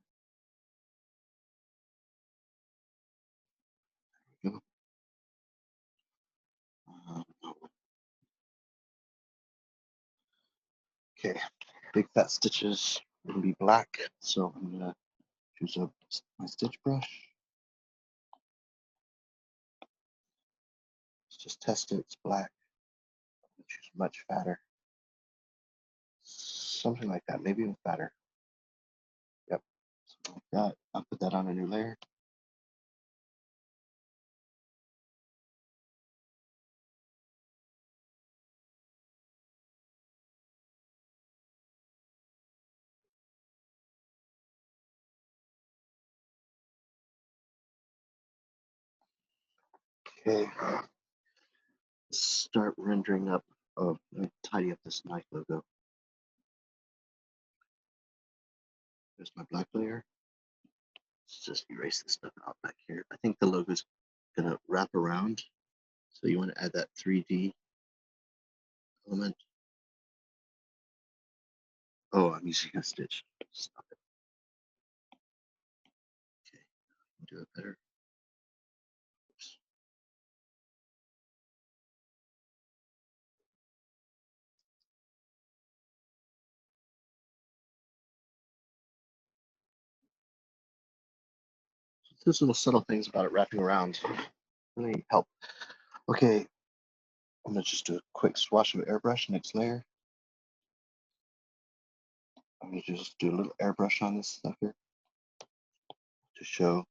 There we go. Okay, big fat stitches are going to be black, so I'm going to choose up my stitch brush. Let's just test it. It's black. I'm going to choose much fatter. Something like that, maybe even fatter. Yep, something like that. I'll put that on a new layer. Okay, let's start rendering up. Oh, let me tidy up this knife logo. There's my black layer. Let's just erase this stuff out back here. I think the logo's gonna wrap around. So you want to add that 3D element. Oh, I'm using a stitch. Stop it. Okay, do it better. Oops. There's little subtle things about it wrapping around. Really help. Okay, I'm gonna just do a quick swatch of airbrush, next layer. I'm gonna just do a little airbrush on this sucker to show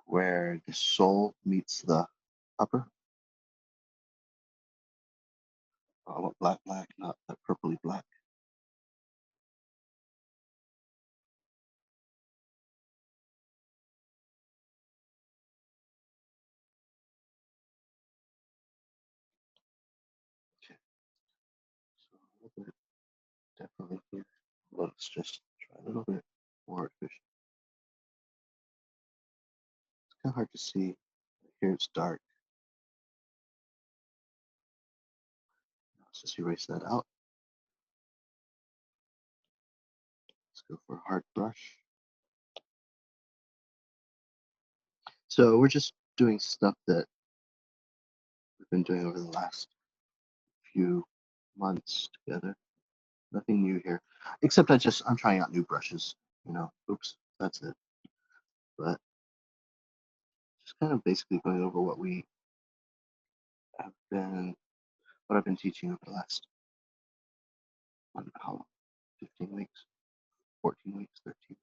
where the sole meets the upper. I want black, black, not that purpley black. Okay, so a little bit, definitely here. Let's just try a little bit more artificial. It's kind of hard to see. Here it's dark. Let's just erase that out. Let's go for a hard brush. So we're just doing stuff that we've been doing over the last few months together. Nothing new here, except I'm trying out new brushes, you know. Oops, that's it. But just kind of basically going over what I've been teaching over the last, I don't know how long, 15 weeks, 14 weeks, 13 weeks.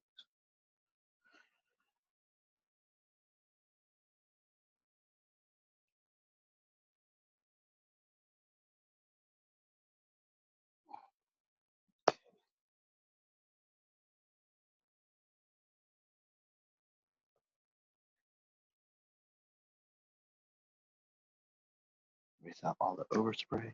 Erase out all the overspray.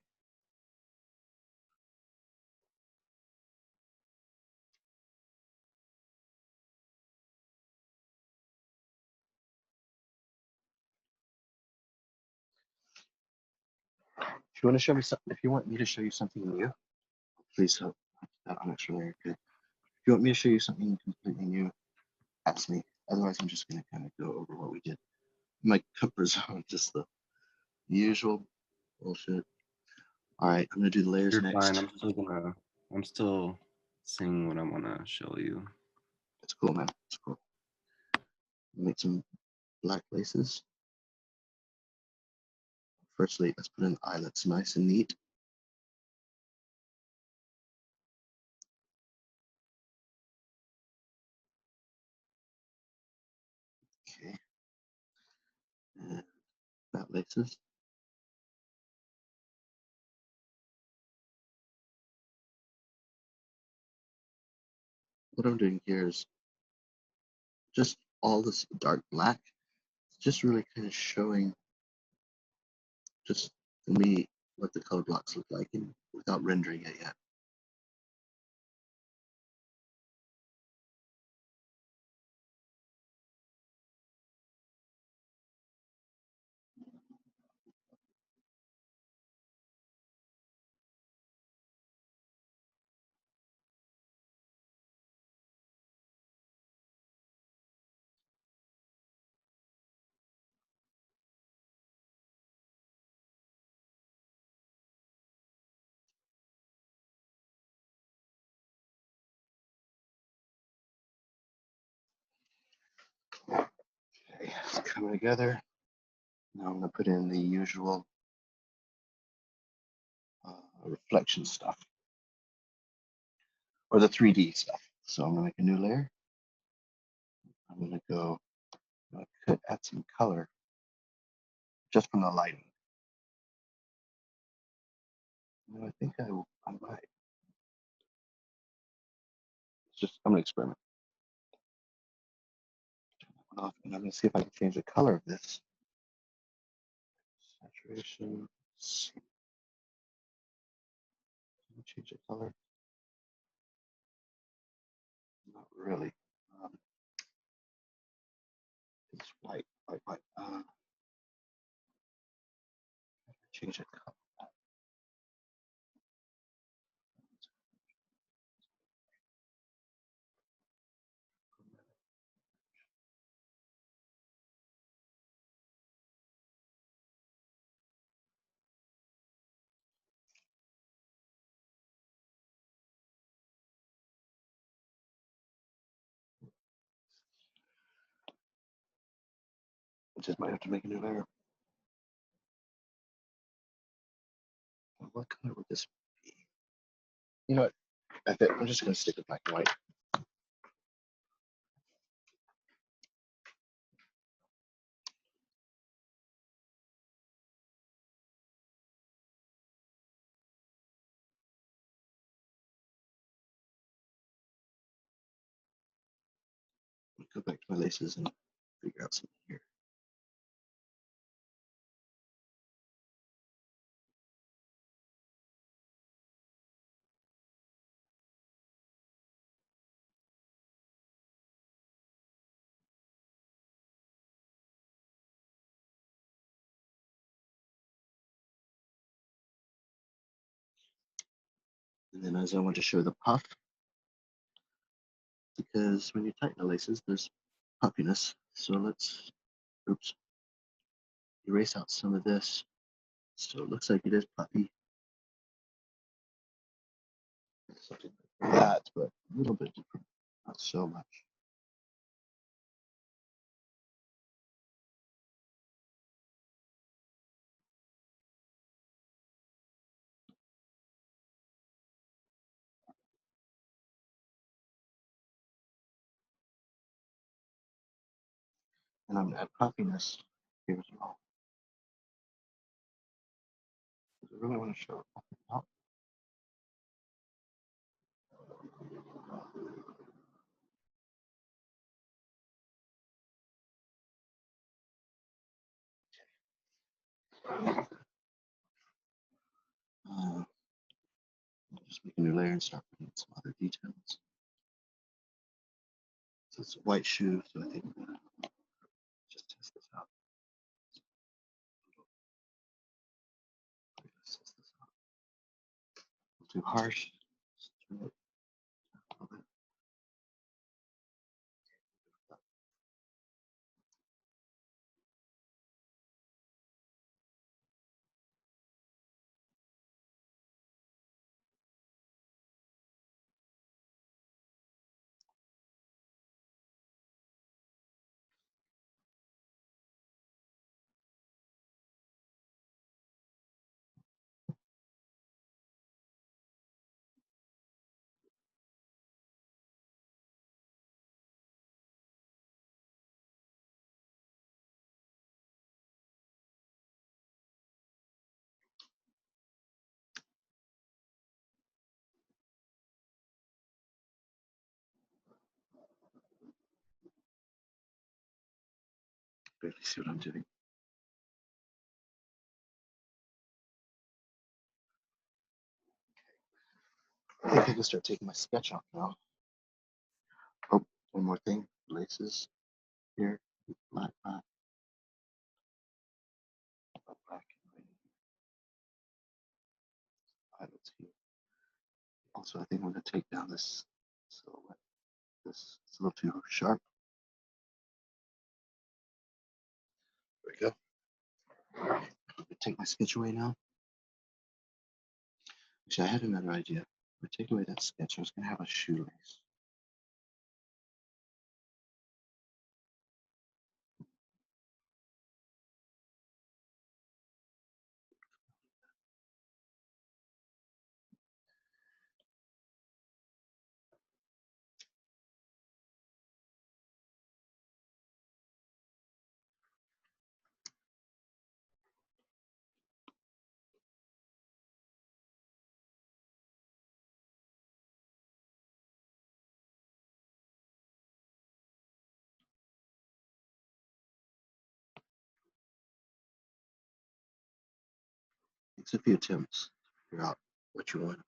If you want to show me something, if you want me to show you something new, please put that on extra layer. Okay. If you want me to show you something completely new, ask me. Otherwise, I'm just going to kind of go over what we did. My comfort zone, just the usual bullshit. All right, I'm going to do the layers You're next. fine. I'm still seeing what I want to show you. It's cool, man. It's cool. Make some black laces. Firstly, let's put an eye that's nice and neat. Okay. And that laces. What I'm doing here is just all this dark black. It's just really kind of showing just for me what the color blocks look like and without rendering it yet. Okay, it's coming together. Now I'm going to put in the usual reflection stuff, or the 3D stuff. So I'm going to make a new layer. I'm going to go, I could add some color just from the lighting. No, I think I might. I'm going to experiment. Turn that one off, and I'm going to see if I can change the color of this. Saturation. Change the color. Not really. It's white, white, white. Change the color. I just might have to make a new layer. What color would this be? You know what? F it. I'm just going to stick with black and white. Go back to my laces and figure out something here. And then as I want to show the puff, because when you tighten the laces, there's puffiness. So let's, oops, erase out some of this. So it looks like it is puffy. Something like that, but a little bit different, not so much. And I'm gonna add puffiness here as well. I really want to show it up. Just make a new layer and start putting in some other details. So it's a white shoe, so I think I'm gonna just test this out. Let's test this out. Too harsh. Just turn it a little bit. Barely see what I'm doing. I think I can start taking my sketch off now. Oh, one more thing. Laces here. Black, black, black. Violets here. Also, I think I'm going to take down this silhouette. This it's a little too sharp. There we go. I'm going to take my sketch away now. Actually, I had another idea. If I take away that sketch, I was going to have a shoelace. Takes a few attempts to figure out what you want.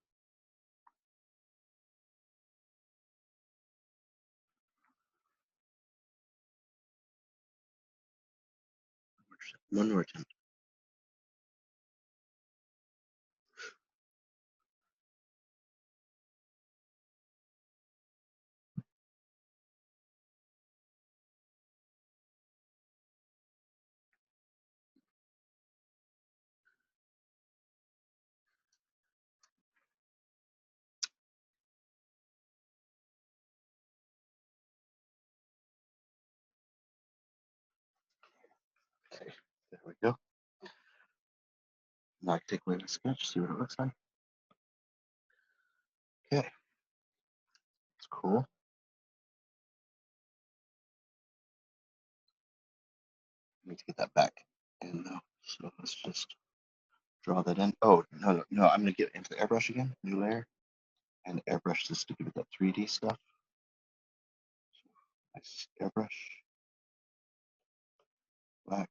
One more attempt. There we go. Now I can take away my sketch, see what it looks like. Okay, it's cool. I need to get that back in though. So let's just draw that in. Oh, no, I'm gonna get into the airbrush again, new layer, and airbrush this to give it that 3D stuff. Nice airbrush, black.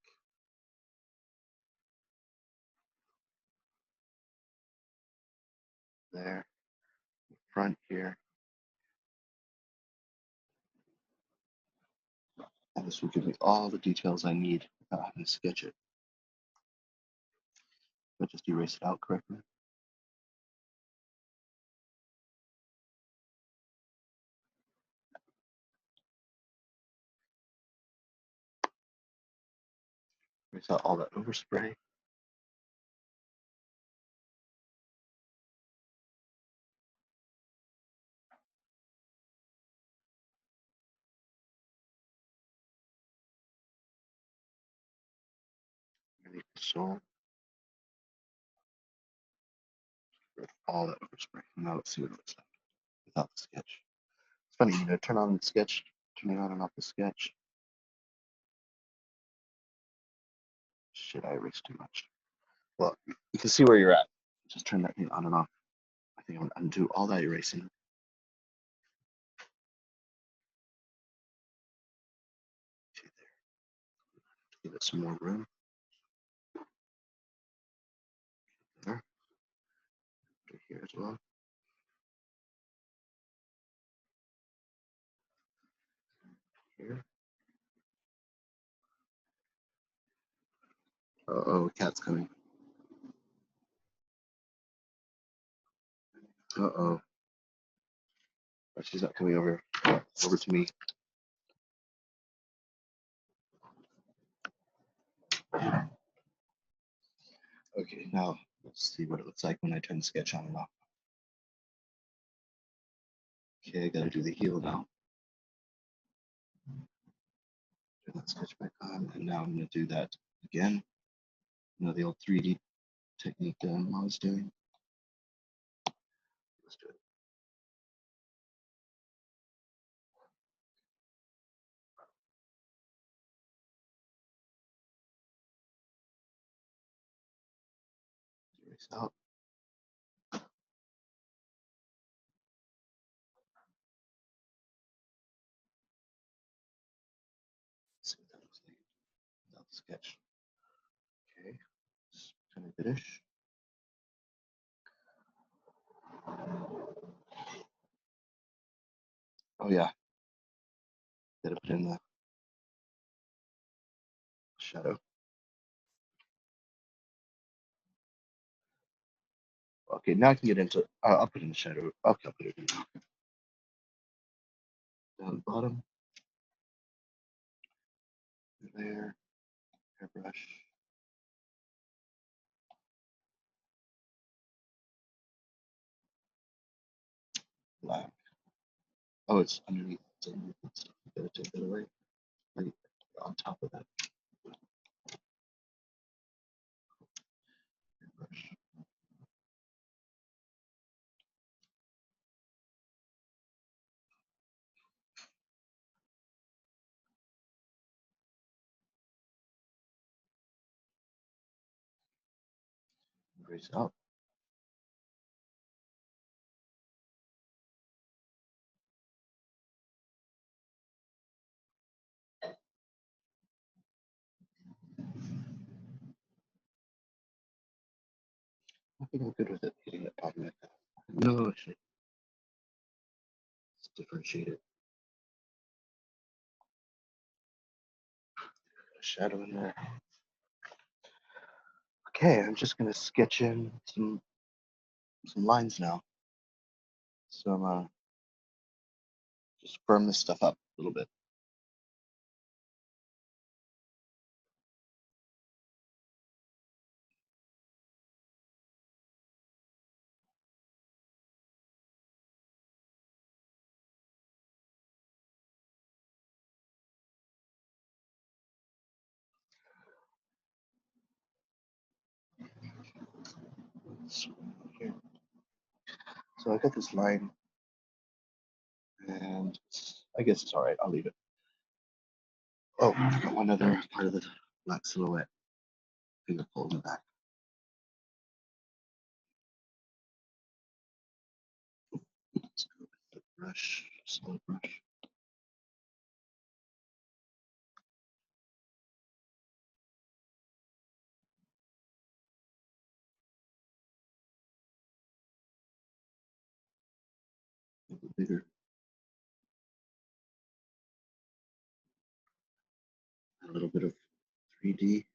There, front here. And this will give me all the details I need without having to sketch it. But just erase it out correctly. Erase out all that overspray. Underneath the sole. All that overspray. Now let's see what it looks like without the sketch. It's funny, turn on the sketch, turning on and off the sketch. Shit, I erased too much. Well, you can see where you're at. Just turn that thing on and off. I think I'm gonna undo all that erasing. Okay, there. Give it some more room. There. Right here as well. Here. Uh-oh, cat's coming. Uh-oh. But she's not coming over to me. Okay, now let's see what it looks like when I turn the sketch on and off. Okay, I gotta do the heel now. Turn that sketch back on, and now I'm gonna do that again. The old 3D technique that I'm always doing. Let's do it. Erase out. Let's see what that looks like without the sketch. Okay, just kind of finish. Oh yeah, gotta put in the shadow. Okay, now I can get into. I'll put in the shadow. Okay, I'll put it in down the bottom. There, airbrush. Black. Oh, it's underneath. It's underneath that stuff. You gotta take that away. Right on top of that. Airbrush. Erase out. I think I'm good with it hitting that bottom like that. No, actually, let's differentiate it. Put a shadow in there. Okay, I'm just gonna sketch in some lines now. So I'm just firm this stuff up a little bit. here. So I got this line, and I guess it's all right. I'll leave it. Oh, I got one other part of the black silhouette finger pull in the back. Let's go with the brush, solid brush. A little bigger. A little bit of 3D.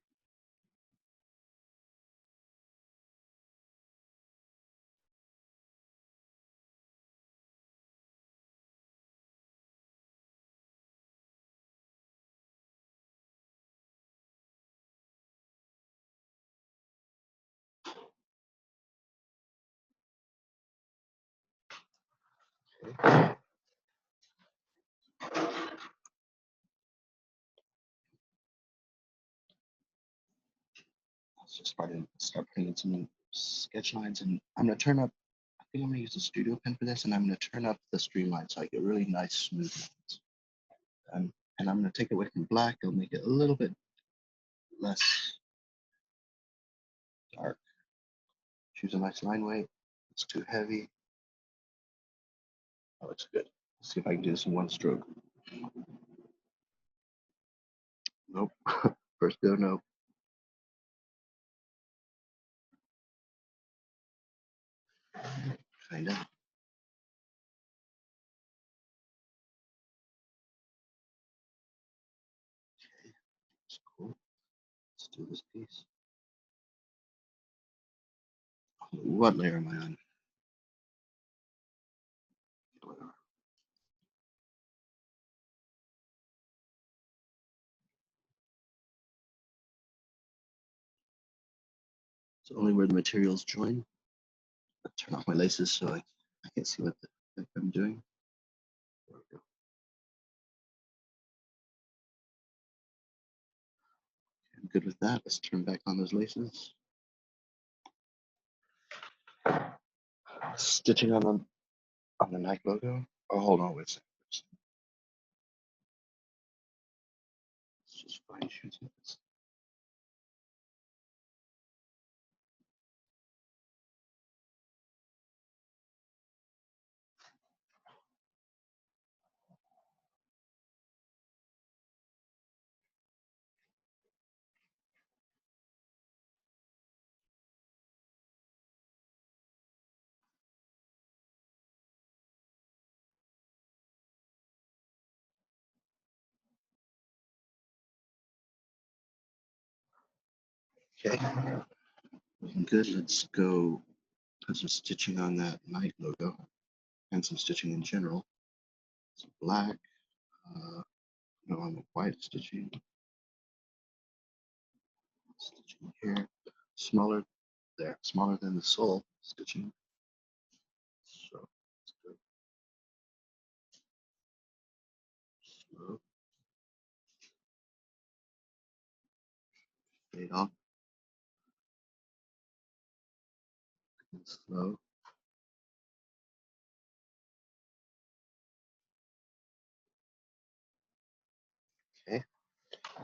Okay. Let's just start putting in some sketch lines, and I'm gonna turn up. I think I'm gonna use the studio pen for this, and I'm gonna turn up the streamline so I get really nice smooth lines. And I'm gonna take it away from black. I'll make it a little bit less dark. Choose a nice line weight. It's too heavy. That looks good. Let's see if I can do this in one stroke. Nope. First go, nope. Kinda. Okay, that's cool. Let's do this piece. What layer am I on? Whatever. It's only where the materials join. I'll turn off my laces so I can't see what the heck I'm doing. There we go. I'm good with that. Let's turn back on those laces. Stitching on the Nike logo. Oh, hold on, wait a second. Let's just fine tune this. Okay, looking good. Let's go put some stitching on that Nike logo and some stitching in general. Some black, no, on the white stitching. Stitching here, smaller there, smaller than the sole stitching. So let's go slow, fade off, and slow. Okay,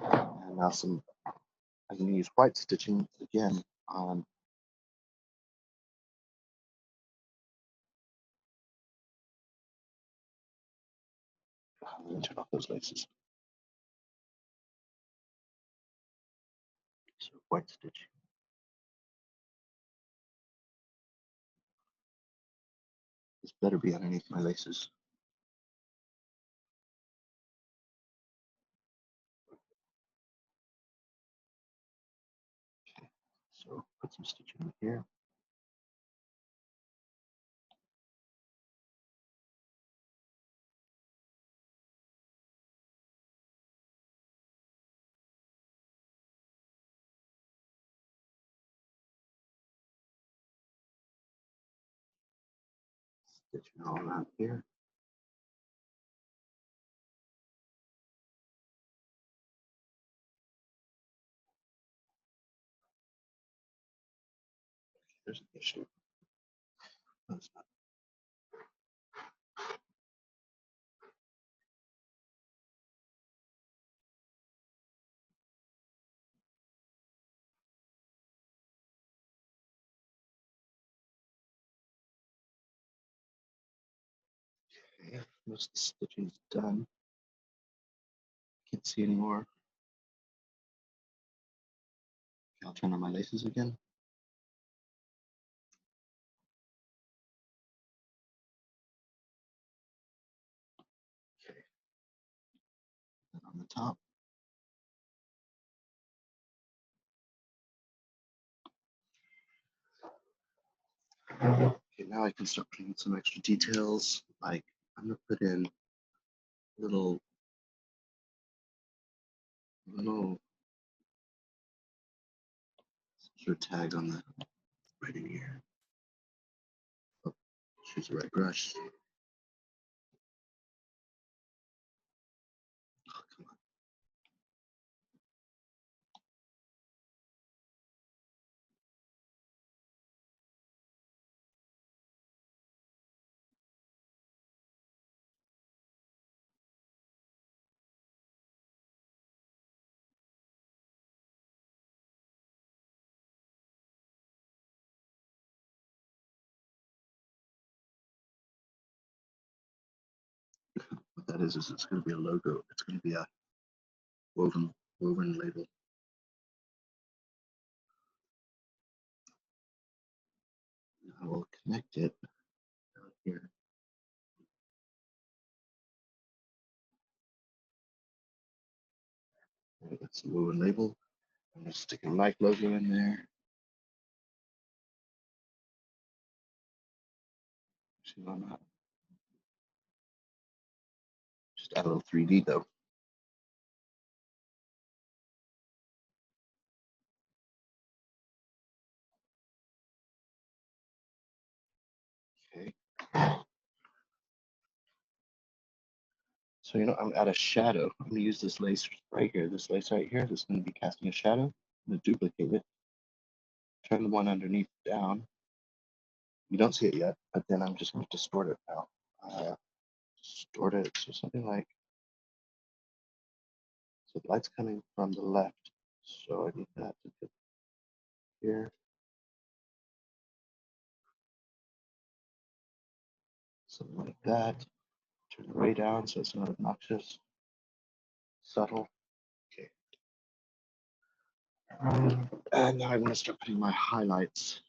and now I'm going to use white stitching again on. Let me turn off those laces. So white stitching. This better be underneath my laces. Okay, so put some stitching here. Stitching all around here. There's an issue. That's not. Okay, most of the stitching is done. Can't see anymore. Okay, I'll turn on my laces again. Okay. And on the top. Okay, now I can start putting in some extra details. Like I'm gonna put in little sort of tag on the right in here. Oh, choose the right brush. Oh, come on. What that is it's going to be a logo. It's going to be a woven label. I will connect it down here. Right, that's the woven label. I'm going to stick a Nike logo in there. See on that. Just add a little 3D though. Okay. So I'm gonna add a shadow. I'm gonna use this lace right here. This lace right here. This is gonna be casting a shadow. I'm gonna duplicate it. Turn the one underneath down. You don't see it yet, but then I'm just gonna distort it now. Distort it so something like, so the light's coming from the left. So I need that to get here. Something like that. Turn it way down so it's not obnoxious. Subtle. Okay. And now I'm gonna start putting my highlights.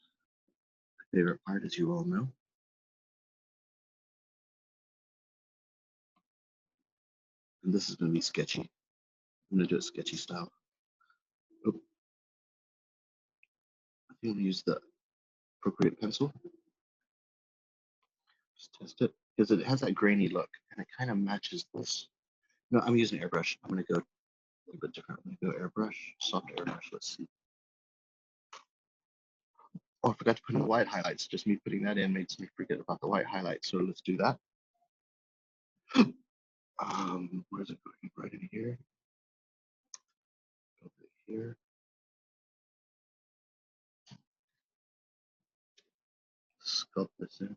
My favorite part, as you all know. And this is gonna be sketchy. I'm gonna do it sketchy style. Oh. I think I'll use the appropriate pencil. Just test it because it has that grainy look and it kind of matches this. No, I'm using airbrush. I'm gonna go a little bit different. I'm gonna go airbrush, soft airbrush. Let's see. Oh, I forgot to put in the white highlights. Just me putting that in makes me forget about the white highlights. So let's do that. Where's it going? Right in here. Over here. Sculpt this in.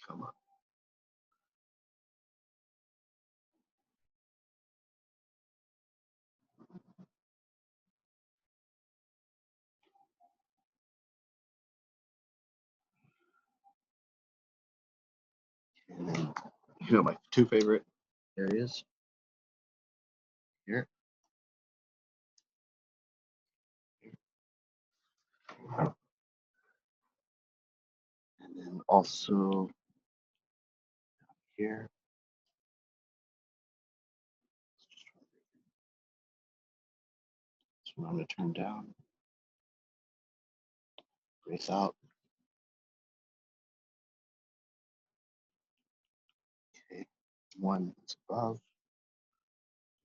Come on. And then, my two favorite areas here. And then also here. So I'm going to turn down, erase out. Okay, one is above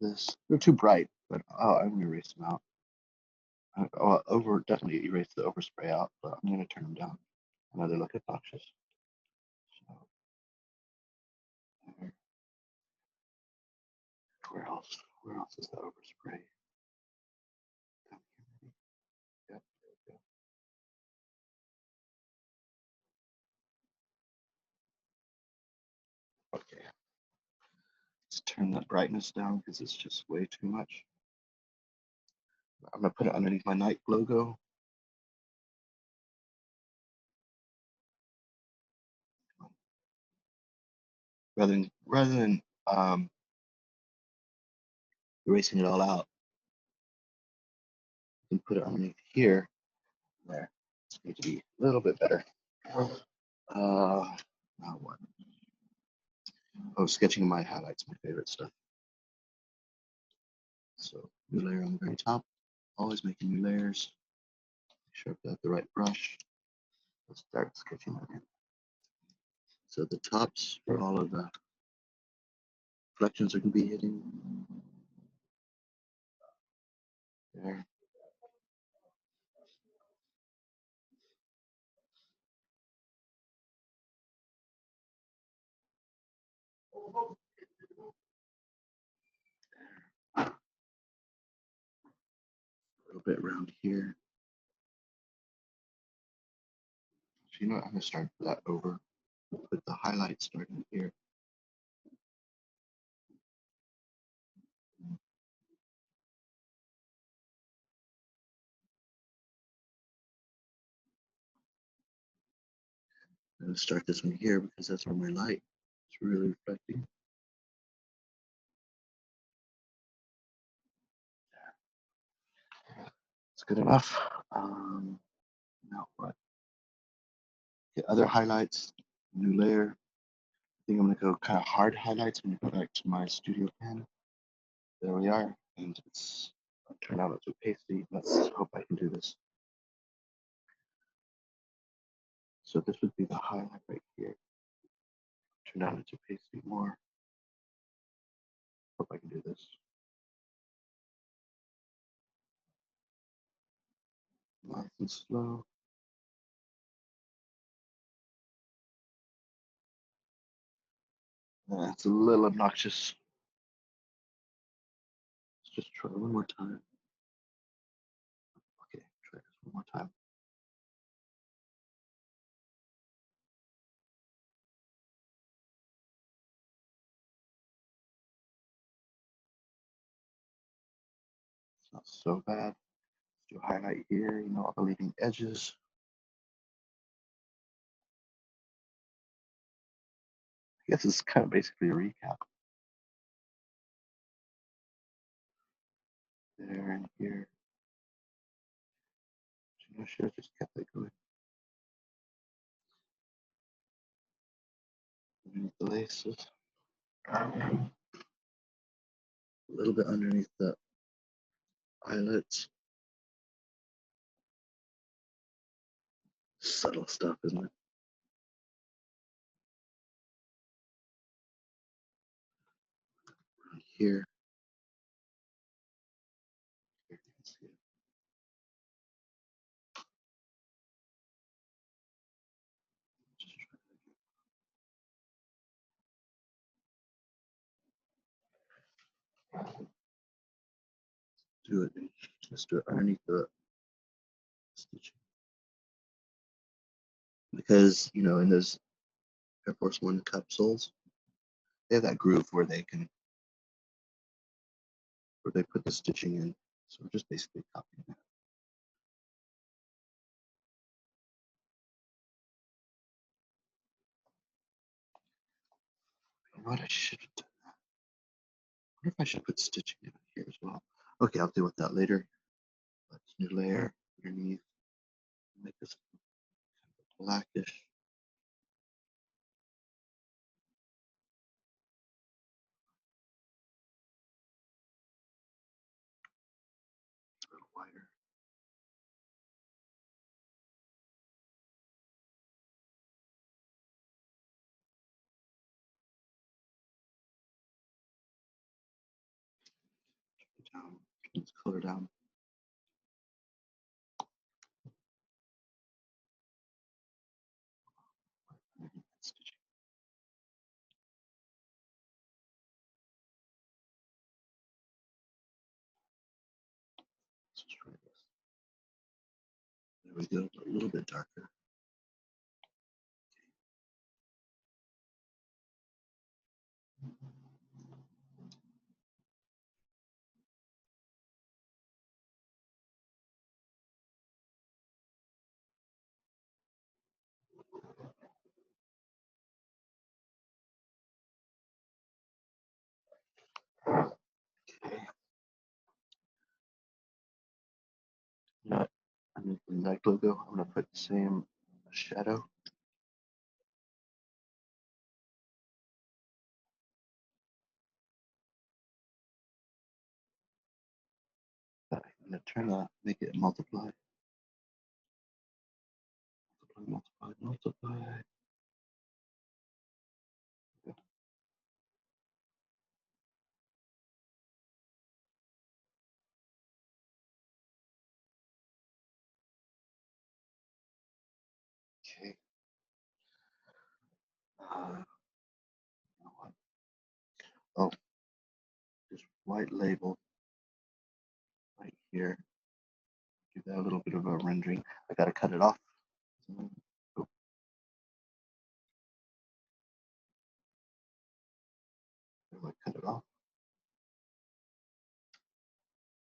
this. They're too bright, but I'm going to erase them out. Definitely erase the overspray out, but I'm going to turn them down. I know they look obnoxious. So, where else? Where else is the overspray? Down here, maybe. Yep, there we go. Okay. Let's turn the brightness down because it's just way too much. I'm gonna put it underneath my Nike logo. Rather than erasing it all out, you can put it underneath here. There. It's going to be a little bit better. Now what? Oh, sketching my highlights, my favorite stuff. So new layer on the very top. Always making new layers. Make sure I've got the right brush. Let's start sketching that in. So the tops for all of the reflections are going to be hitting. There. A little bit around here. So you know what? I'm going to start that over. Put the highlights starting here. I'm going to start this one here because that's where my light is really reflecting. It's good enough. Now what? Okay, other highlights, new layer. I think I'm gonna go kind of hard highlights. I'm gonna go back to my studio pen. There we are, and it's turned out it's pasty. Let's hope I can do this. So this would be the highlight right here. Turn out into pasty more. Hope I can do this. Nice and slow. That's a little obnoxious. Let's just try one more time. Okay, try this one more time. It's not so bad. Let's do a highlight here, you know, all the leading edges. I guess it's kind of basically a recap. There and here. I should have just kept it going. Underneath the laces. A little bit underneath the eyelets. Subtle stuff, isn't it? Right here. Here you can see it. Just try to do it. Just do it underneath the stitching. Because, you know, in those Air Force One capsules, they have that groove where they put the stitching in. So we're just basically copying that. You know what, I should have done that. I wonder if I should put stitching in here as well. Okay, I'll deal with that later. Let's new layer underneath. Make this blackish. A little wider. Down. Let's color down. Stitching. There we go, a little bit darker. Okay. Now, underneath the Nike logo, I'm going to put the same shadow. I'm going to turn that, make it multiply. Multiply, multiply, multiply. Okay. You know what? Oh, just white label right here. Give that a little bit of a rendering. I got to cut it off. Oh. I cut it off.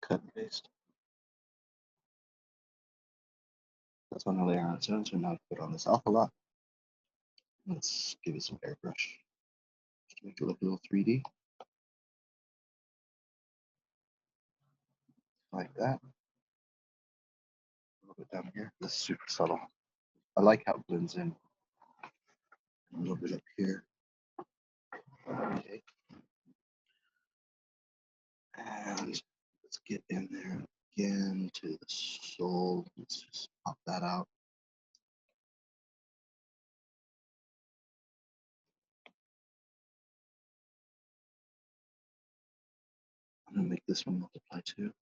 Cut and paste. That's on the layer on its own, so now I put on this alpha lot. Let's give it some airbrush. Just to make it look a little 3D. Like that. A little bit down here. This is super subtle. I like how it blends in. A little bit up here. Okay. And let's get in there again to the soul. Let's just pop that out. I'm gonna make this one multiply too.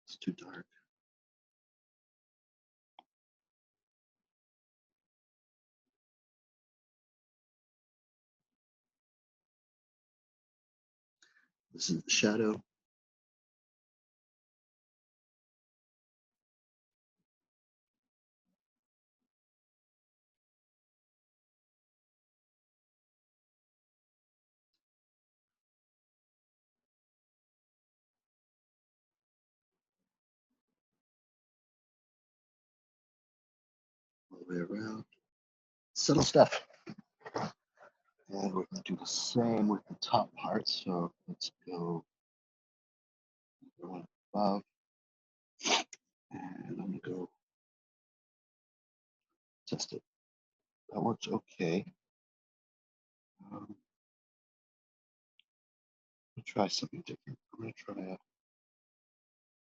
It's too dark. This is the shadow. All the way around. Subtle stuff. And we're going to do the same with the top part. So let's go one above. And I'm going to go test it. That works okay. I'm going to try something different. I'm going to try a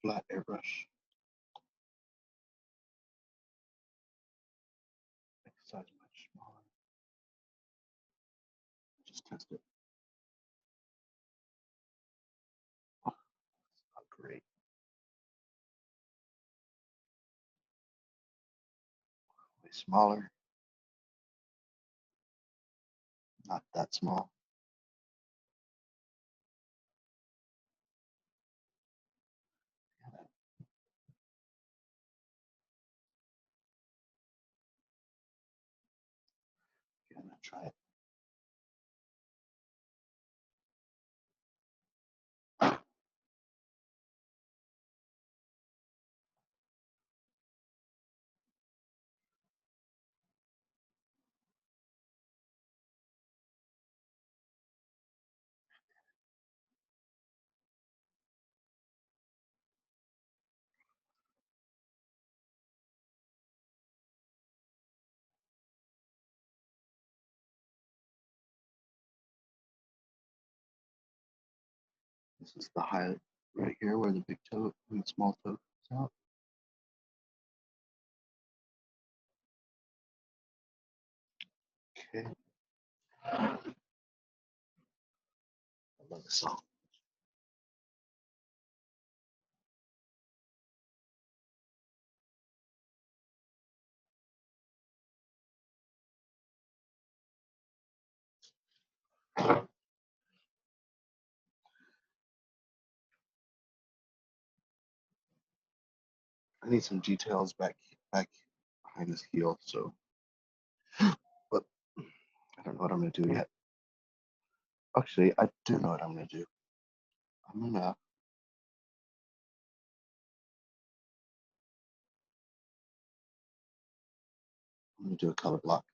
flat airbrush. Make the size much smaller. Just test it. Oh, that's not great. Way smaller. Not that small. Okay, I'm going to try it. This is the highlight right here where the big toe and the small toe comes out. Okay. I love this song. I need some details back behind this heel, so but I don't know what I'm gonna do yet. Actually, I do know what I'm gonna do. I'm gonna do a color block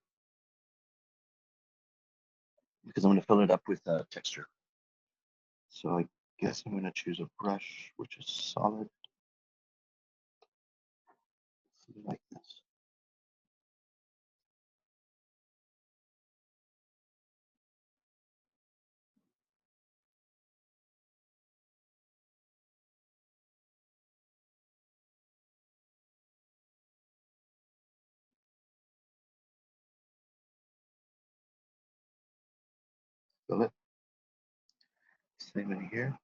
because I'm gonna fill it up with texture. So I guess I'm gonna choose a brush which is solid, like this. Fill it. Same in here.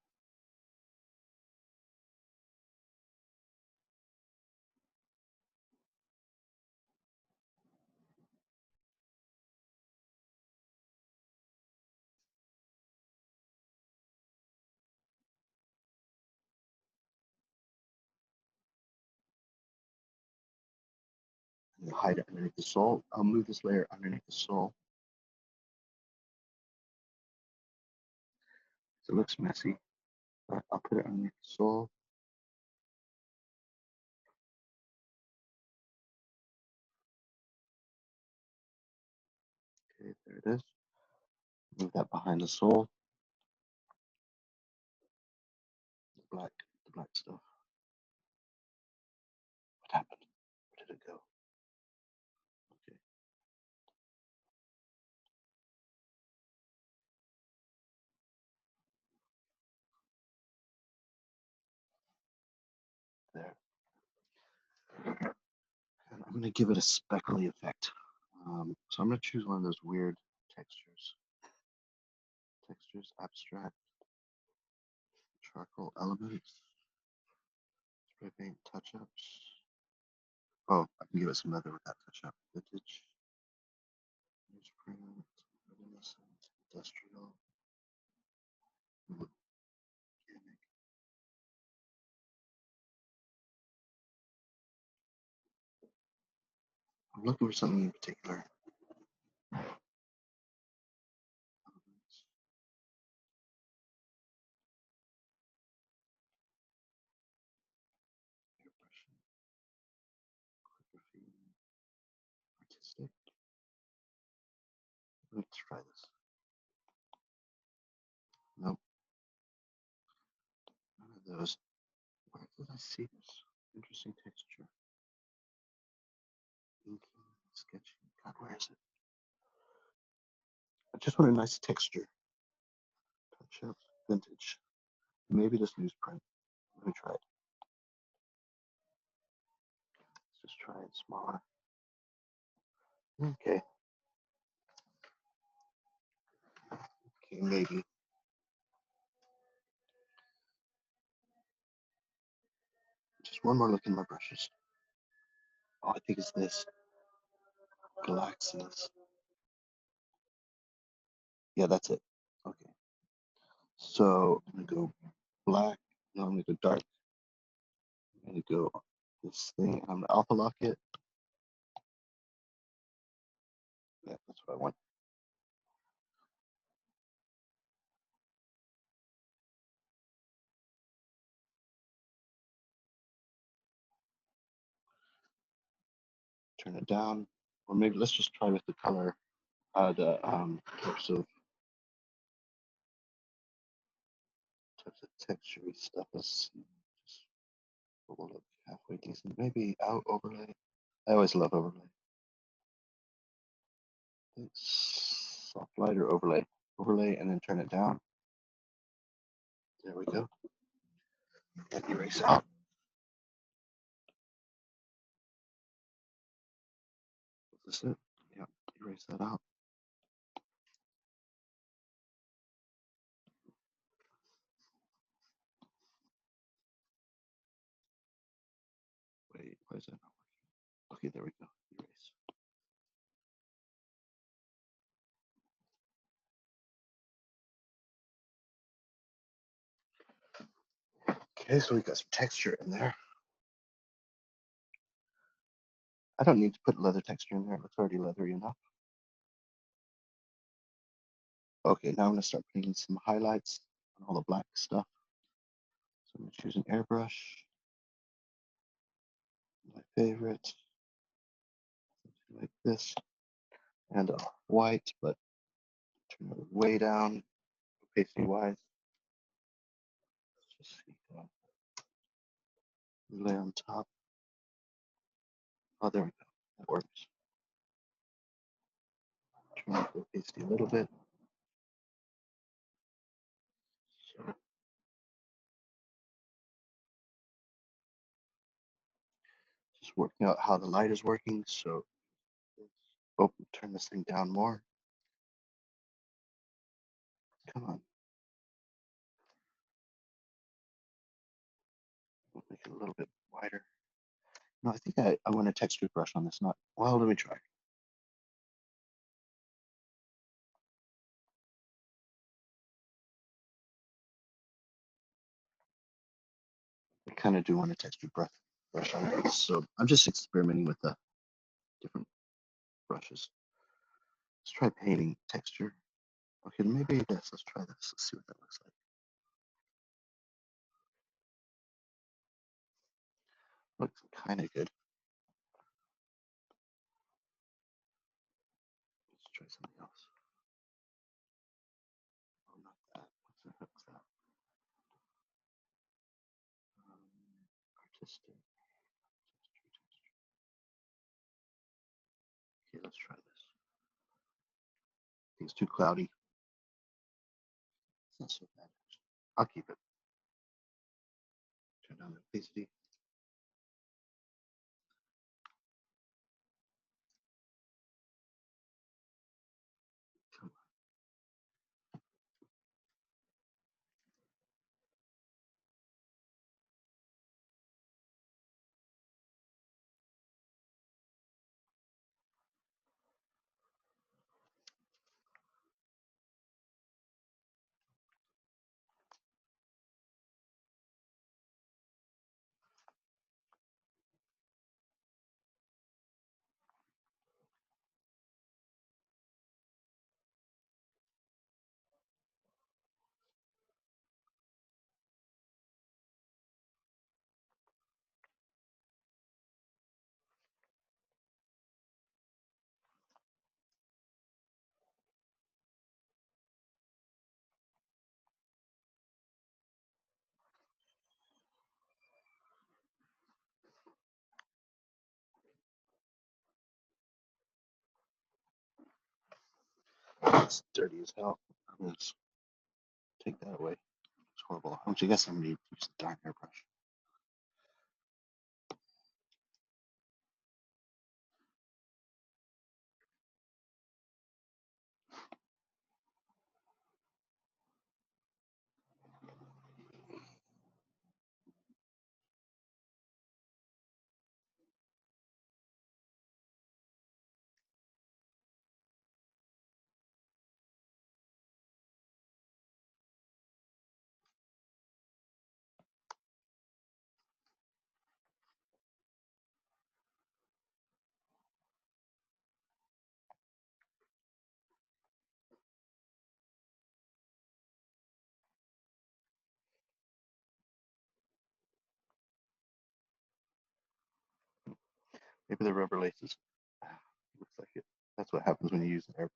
And hide it underneath the sole. I'll move this layer underneath the sole. So it looks messy, but I'll put it underneath the sole. Okay, there it is. Move that behind the sole. The black stuff. What happened? Where did it go? Okay. There. And I'm going to give it a speckly effect. So I'm going to choose one of those weird textures. Textures, abstract, charcoal elements, spray paint touch-ups. Oh, I can give it some leather with that touch-up. Vintage, newsprint, reminiscent, industrial, organic. I'm looking for something in particular. Airbrushing, calligraphy, artistic. Let's try this. Nope, none of those. Where did I see this? Interesting texture. Inking, sketching. God, where is it? I just want a nice texture. Touch up, vintage. Maybe this newsprint. Let me try it. Let's just try it smaller. Okay. Okay, maybe. Just one more look in my brushes. Oh, I think it's this. Galaxies. Yeah, that's it. Okay. So I'm gonna go black. No, I'm gonna go dark. I'm gonna go this thing. I'm gonna alpha lock it. Yeah, that's what I want. Turn it down. Or maybe let's just try with the color, the types of texture stuff. Let's see. Just we'll look halfway decent. Maybe out overlay. I always love overlay. It's soft light or overlay. Overlay and then turn it down. There we go. And erase out. Is this it? Yeah, erase that out. Wait, why is that not working? Okay, there we go. Erase. Okay, so we got some texture in there. I don't need to put leather texture in there. It looks already leathery enough. Okay, now I'm gonna start putting in some highlights on all the black stuff. So I'm gonna choose an airbrush. My favorite, something like this, and a white, but turn it way down, opacity wise. Let's just see. Lay on top. Oh, there we go. That works. Turn up the opacity a little bit. So, just working out how the light is working. So, oh, turn this thing down more. Come on. We'll make it a little bit wider. No, I think I want a texture brush on this. Not well. Let me try. I kind of do want a texture brush on this. So I'm just experimenting with the different brushes. Let's try painting texture. Okay, maybe this. Let's try this. Let's see what that looks like. Looks kind of good. Let's try something else. Oh, not that. What's that? Artistic. Okay, let's try this. I think it's too cloudy. It's not so bad. I'll keep it. Turn down the opacity. Come on. It's dirty as hell. I'm gonna take that away. It's horrible. I guess I'm gonna use the darn airbrush. Maybe the rubber laces. Looks like it. That's what happens when you use an airbrush.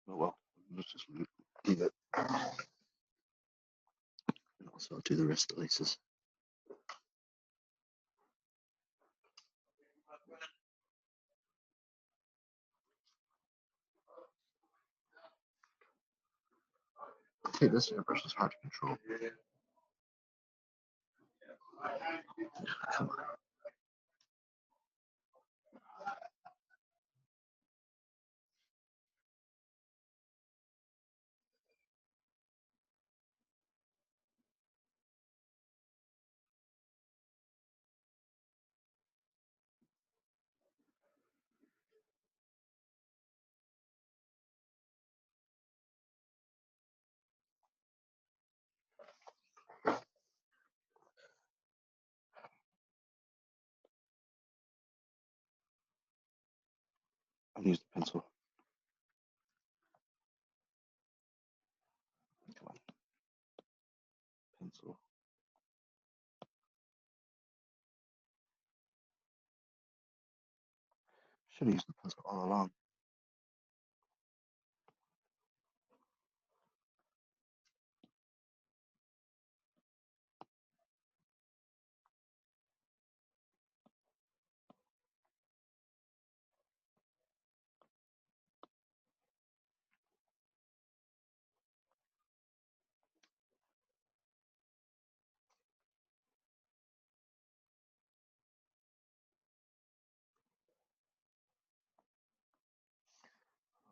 Oh well, let's just leave it. And also do the rest of the laces. Okay, this airbrush is hard to control. Come on. I'm gonna use the pencil. Come on. Pencil. Should have used the pencil all along.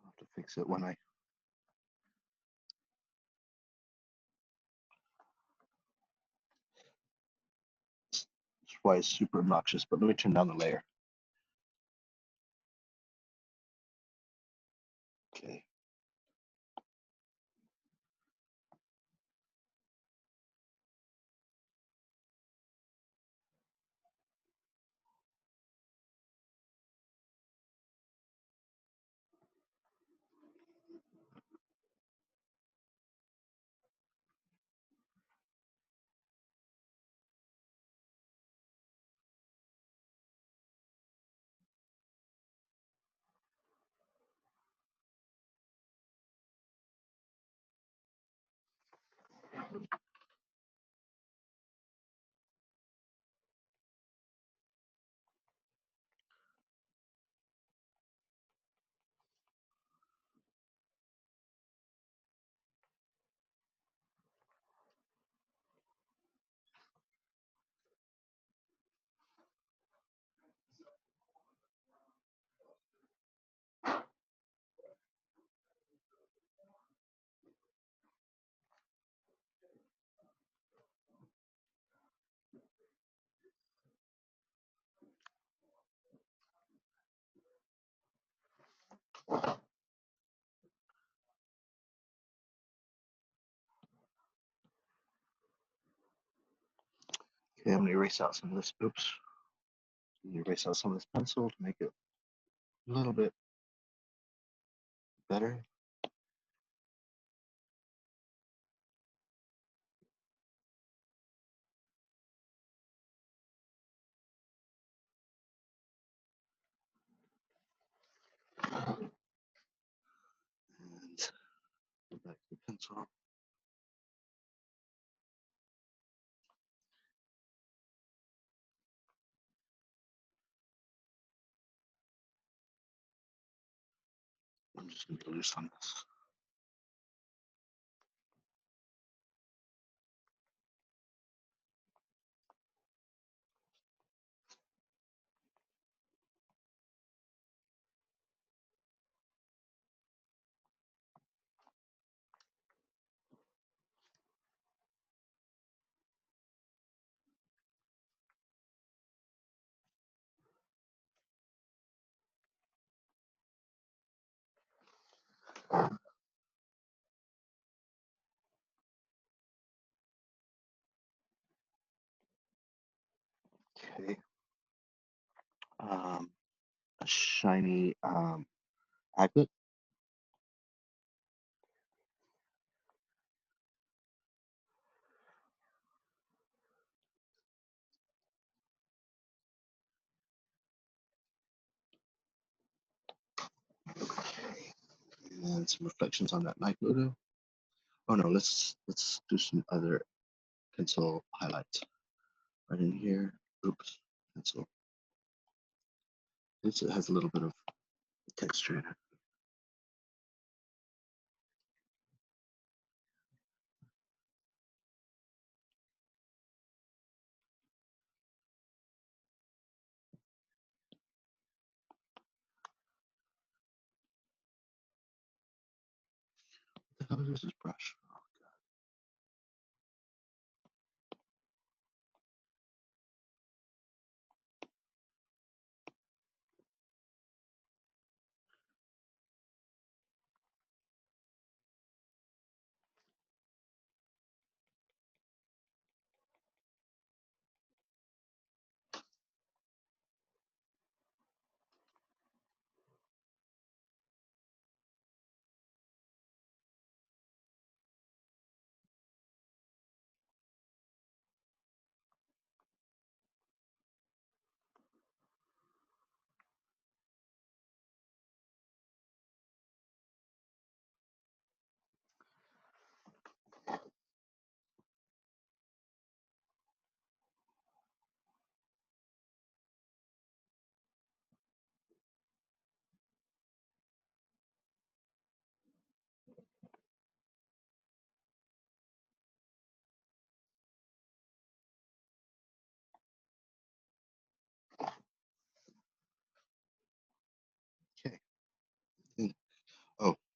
I'll have to fix it when I. That's why it's super obnoxious, but let me turn down the layer. Okay. Okay, I'm gonna erase out some of this. Oops. Erase out some of this pencil to make it a little bit better. And go back to the pencil. I'm just gonna get loose on this. Okay. A shiny agate. And some reflections on that night logo. Oh no, let's do some other pencil highlights. Right in here. Oops, pencil. It has a little bit of texture in it. What the hell is this brush? Oh,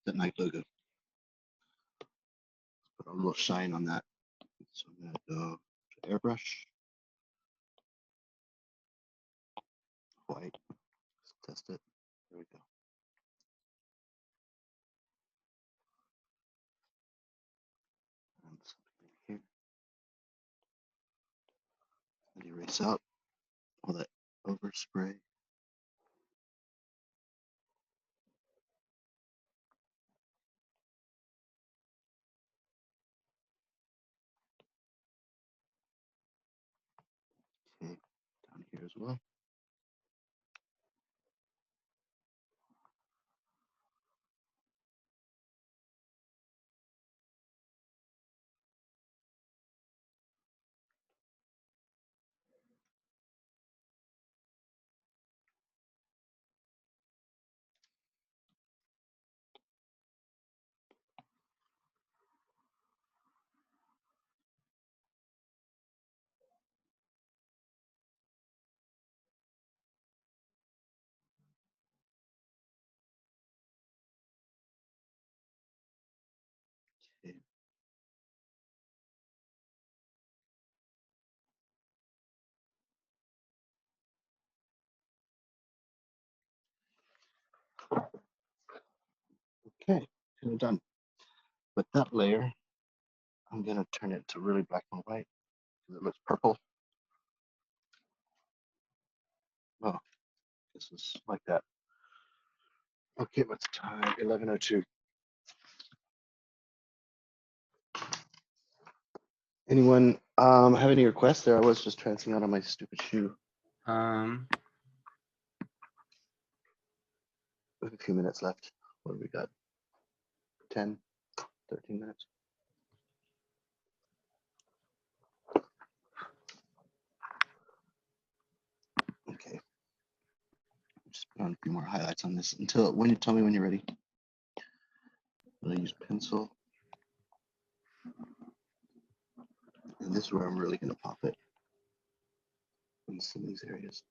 that Nike logo. Put a little shine on that. So I'm gonna go to airbrush, white. Let's test it. There we go. And something here. And erase out all that overspray. Okay, down here as well. Okay. Okay, kind of done. With that layer, I'm gonna turn it to really black and white because it looks purple. Oh, this is like that. Okay, what's the time? 11:02. Anyone have any requests there? I was just trancing out on my stupid shoe. We have a few minutes left. What do we got? 10, 13 minutes. Okay. Just put on a few more highlights on this until when you tell me when you're ready. I'm gonna use pencil. And this is where I'm really gonna pop it in some of these areas.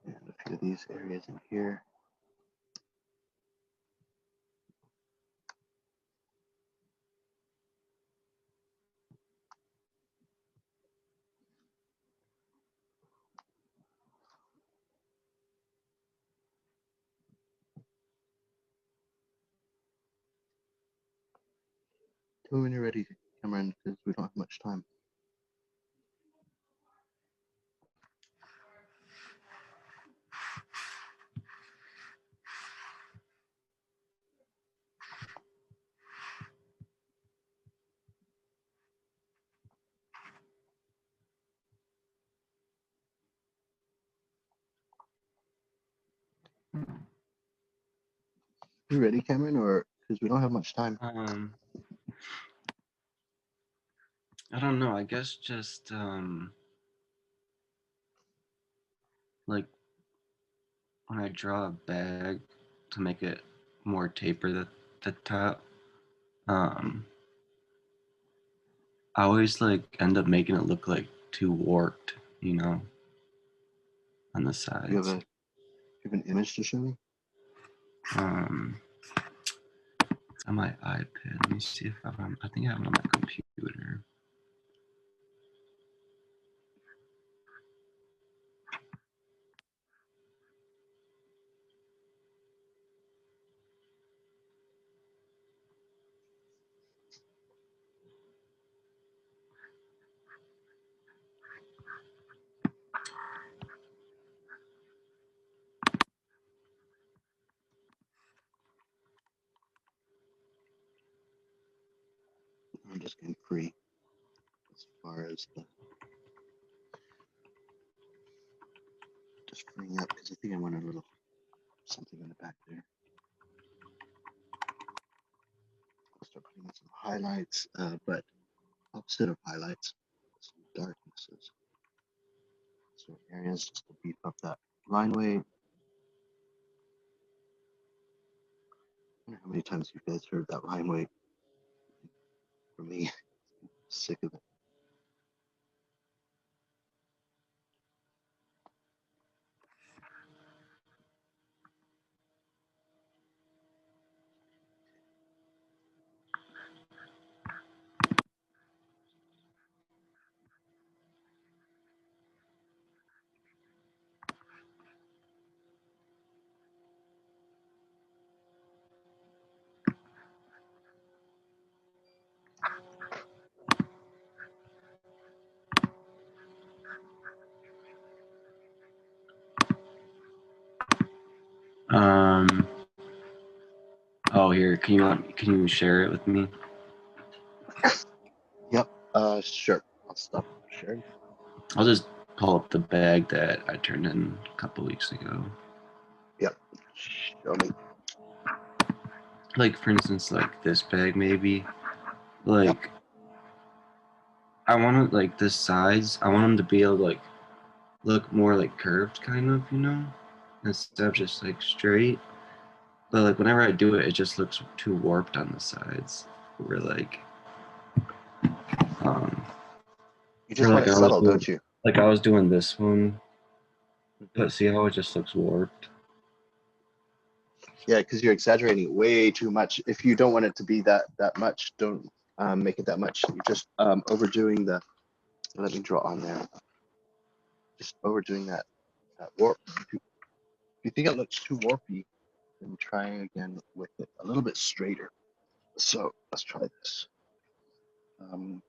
And a few of these areas in here. Tell me when you're ready, Cameron, because we don't have much time. You ready, Cameron, or because we don't have much time? I don't know. I guess just like when I draw a bag to make it more taper the top, I always like end up making it look like too warped, you know, on the sides. You have an image to show me? It's on my iPad. Let me see if I think I have it on my computer. I'm just getting free as far as the just freeing up because I think I want a little something in the back there. start putting in some highlights, but opposite of highlights, some darknesses. So areas just to beef up that line weight. I wonder how many times you guys heard that line weight. For me, I'm sick of it. Oh, here. Can you share it with me? Yep. Sure. I'll stop sharing. I'll just pull up the bag that I turned in a couple weeks ago. Yep. Show me. Like, for instance, like this bag, maybe. Like, I want to, like, this size, I want them to be able to, like, look more, like, curved, kind of, you know? Instead of just, like, straight. But, like, whenever I do it, it just looks too warped on the sides. Where, like, You just want it subtle, don't you? Like, I was doing this one, but see how it just looks warped? Yeah, because you're exaggerating it way too much. If you don't want it to be that much, don't make it that much. You're just overdoing the. Let me draw on there. Just overdoing that warp. If you think it looks too warpy, then try again with it a little bit straighter. So let's try this. No,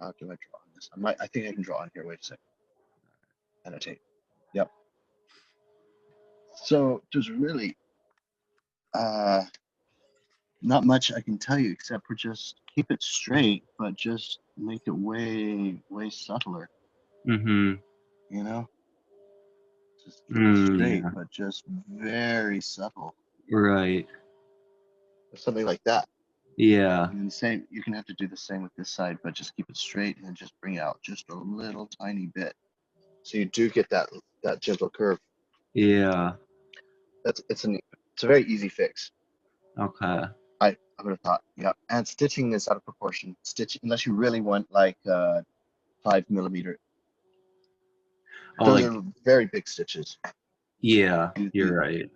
how do I draw on this? I think I can draw on here. Wait a second. Annotate. Yep. So there's really not much I can tell you except for just keep it straight, but just make it way subtler. Mm-hmm. You know, just keep it straight, Yeah. but just very subtle. Right. Or something like that. Yeah. And the same, you can have to do the same with this side, but just keep it straight and just bring out just a little tiny bit, so you do get that gentle curve. Yeah. It's a very easy fix. Okay. I would have thought, yeah. And stitching is out of proportion. Stitch unless you really want like 5mm. Oh, Those like, are very big stitches. yeah, These- you're right.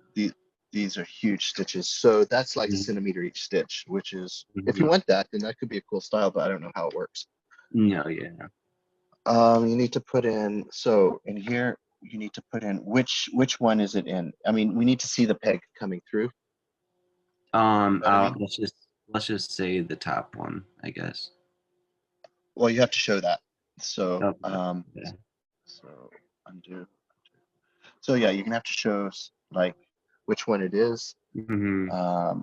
These are huge stitches. So that's like a Mhm. centimeter each stitch, which is, if Mhm. you want that, then that could be a cool style, but I don't know how it works. No, yeah. You need to put in, so in here, you need to put in which one is it in? I mean, we need to see the peg coming through. You know what I mean? Let's just say the top one, I guess. Well, you have to show that. So, Okay. Yeah. so undo. So yeah, you're gonna have to show like which one it is. Mm-hmm.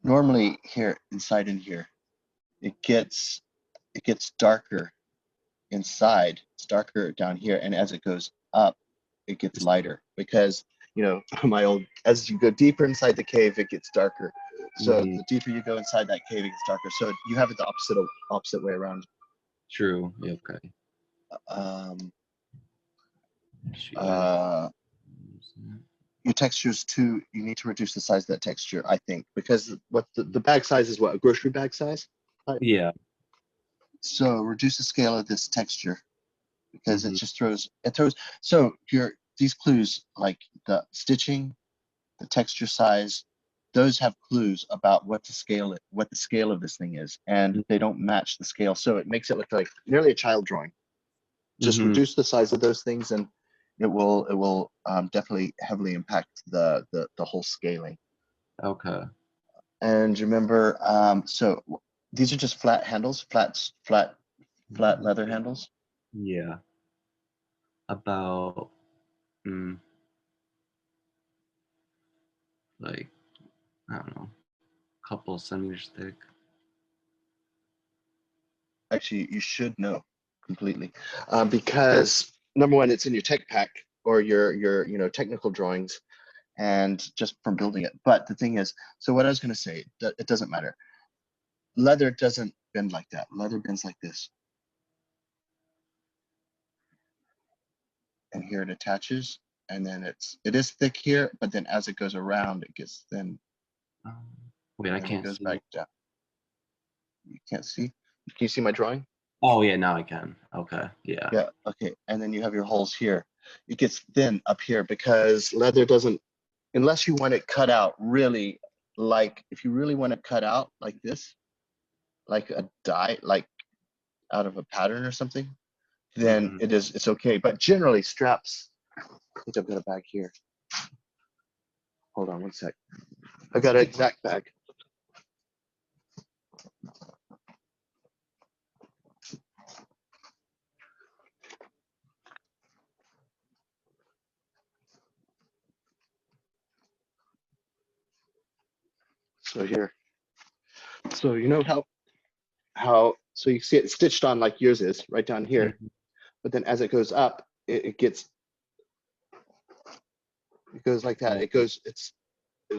Normally here inside in here, it gets darker inside. It's darker down here, and as it goes up, it gets lighter because as you go deeper inside the cave, it gets darker. So Mhm. the deeper you go inside that cave, it gets darker. So you have it the opposite way around. True. Yeah, okay. Your textures too, you need to reduce the size of that texture, I think, because what the bag size is, what, a grocery bag size? Yeah. So reduce the scale of this texture because Mhm. it just throws. So these clues, like the stitching, the texture size, those have clues about what the scale of this thing is, and they don't match the scale. So it makes it look like nearly a child drawing. Just Mhm. reduce the size of those things, and it will definitely heavily impact the whole scaling. Okay. And remember, so these are just flat handles, flat leather handles. Yeah. About like, I don't know, a couple centimeters thick. Actually, you should know completely, because number one, it's in your tech pack or your technical drawings, and just from building it. But the thing is, so what I was going to say, it doesn't matter. Leather doesn't bend like that. Leather bends like this. And here it attaches, and then it is thick here, but then as it goes around, it gets thin. Wait, I And can't it goes see. back down. You can't see? Can you see my drawing? Oh yeah, now I can. Okay, yeah. Yeah, okay. And then you have your holes here. It gets thin up here because leather doesn't, unless you want it cut out really, like if you really want it cut out like this, like a die, like out of a pattern or something, then it's okay. But generally straps, I think I've got a bag here. Hold on one sec. I got an exact bag. So here, so you know how so you see it stitched on like yours is right down here, but then as it goes up, it goes like that. It goes,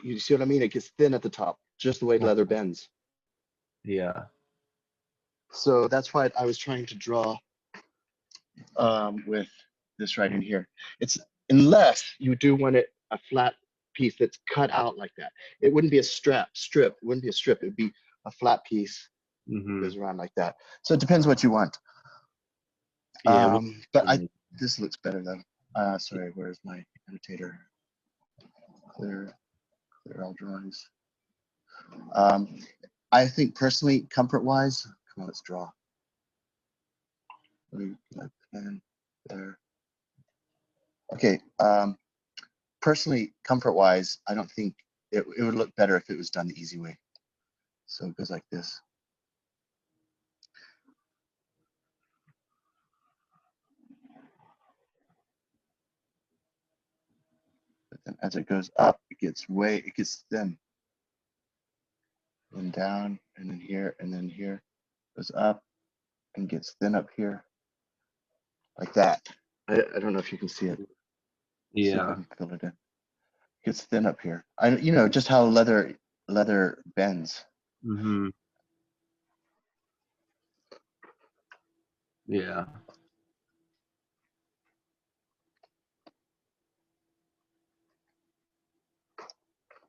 you see what I mean? It gets thin at the top, just the way leather bends. Yeah. So that's why I was trying to draw with this right in here. It's unless you do want it a flat piece that's cut out like that. It wouldn't be a strip. It wouldn't be a strip. It would be a flat piece that goes around like that. So it depends what you want. Yeah. But this looks better though. Sorry, where's my annotator? Clear all drawings. I think personally, comfort-wise, come on, let's draw. Pen there. Okay. Personally, comfort-wise, I don't think it would look better if it was done the easy way. So it goes like this. But then as it goes up, it gets thin. And down, and then here, and then here. Goes up and gets thin up here. Like that. I don't know if you can see it. See if I Yeah. can fill it in. Gets thin up here. You know, just how leather bends. Yeah.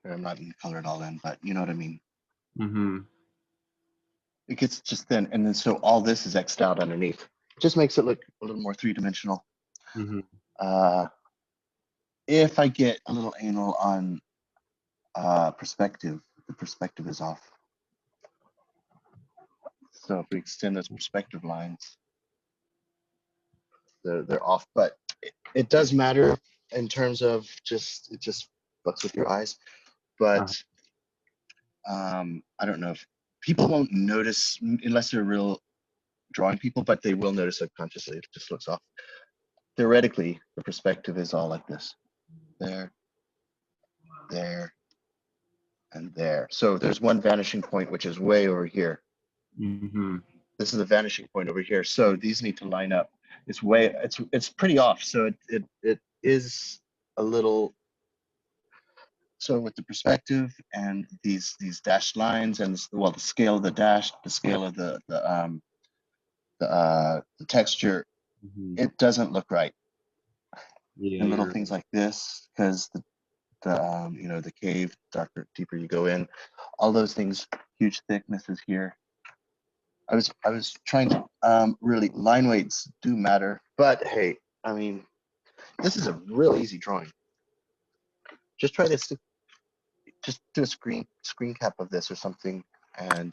I'm not going to color it all in, but you know what I mean. Mm-hmm. It gets just thin, and then so all this is X'd out underneath. It just makes it look a little more three-dimensional. If I get a little anal on perspective, the perspective is off. So if we extend those perspective lines, they're off. But it does matter in terms of it just fucks with your eyes. But I don't know if people won't notice unless they're real drawing people, but they will notice subconsciously. It just looks off. Theoretically, the perspective is all like this. There, there, and there. So there's one vanishing point, which is way over here. This is the vanishing point over here. So these need to line up. It's pretty off. So it is a little. So with the perspective and these dashed lines and the scale of the dash, the scale of the texture, it doesn't look right. Yeah. And little things like this, because the cave, deeper you go in, all those things, huge thicknesses here. I was trying to really, line weights do matter, but hey, I mean, this is a real easy drawing. Just try this. Just do a screen cap of this or something, and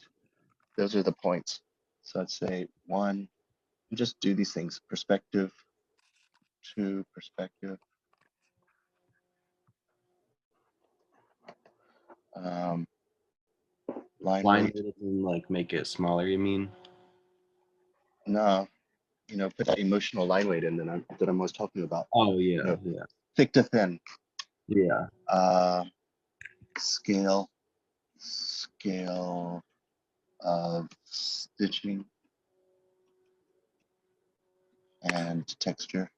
those are the points. So I'd say 1, just do these things: perspective, 2, perspective. Line weight doesn't like make it smaller, you mean? No, put that emotional line weight in that I'm always talking about. Oh yeah, yeah. Thick to thin. Yeah. Scale of stitching and texture.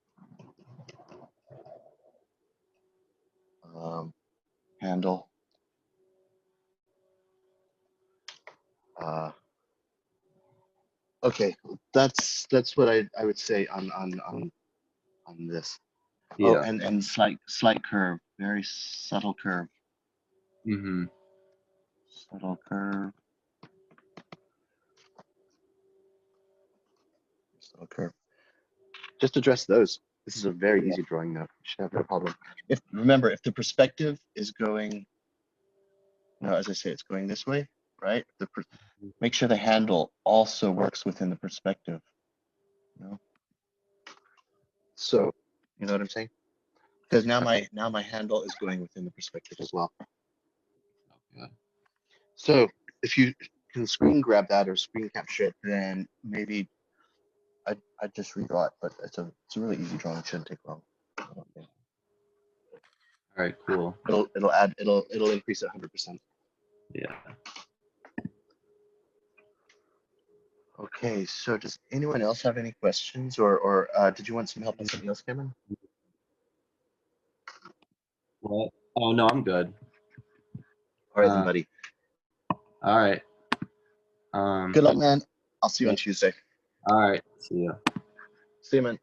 handle. Okay, that's what I would say on this. Yeah. Oh, and slight curve, very subtle curve. Mm-hmm. Subtle curve. Subtle curve. Just address those. This is a very easy drawing though. You should have no problem. Remember, if the perspective is going, as I say, it's going this way, right? Make sure the handle also works within the perspective. So, you know what I'm saying? Because now my handle is going within the perspective as well. Okay. So if you can screen grab that or screen capture it, then maybe I'd just redraw it, but it's a really easy drawing. It shouldn't take long. Okay. All right, cool. It'll increase it 100%. Yeah. Okay, so does anyone else have any questions, or did you want some help on something else, Cameron? What? Oh no, I'm good. All right, then, buddy. All right. Good luck, man. I'll see you on Tuesday. All right. See ya. See you, man.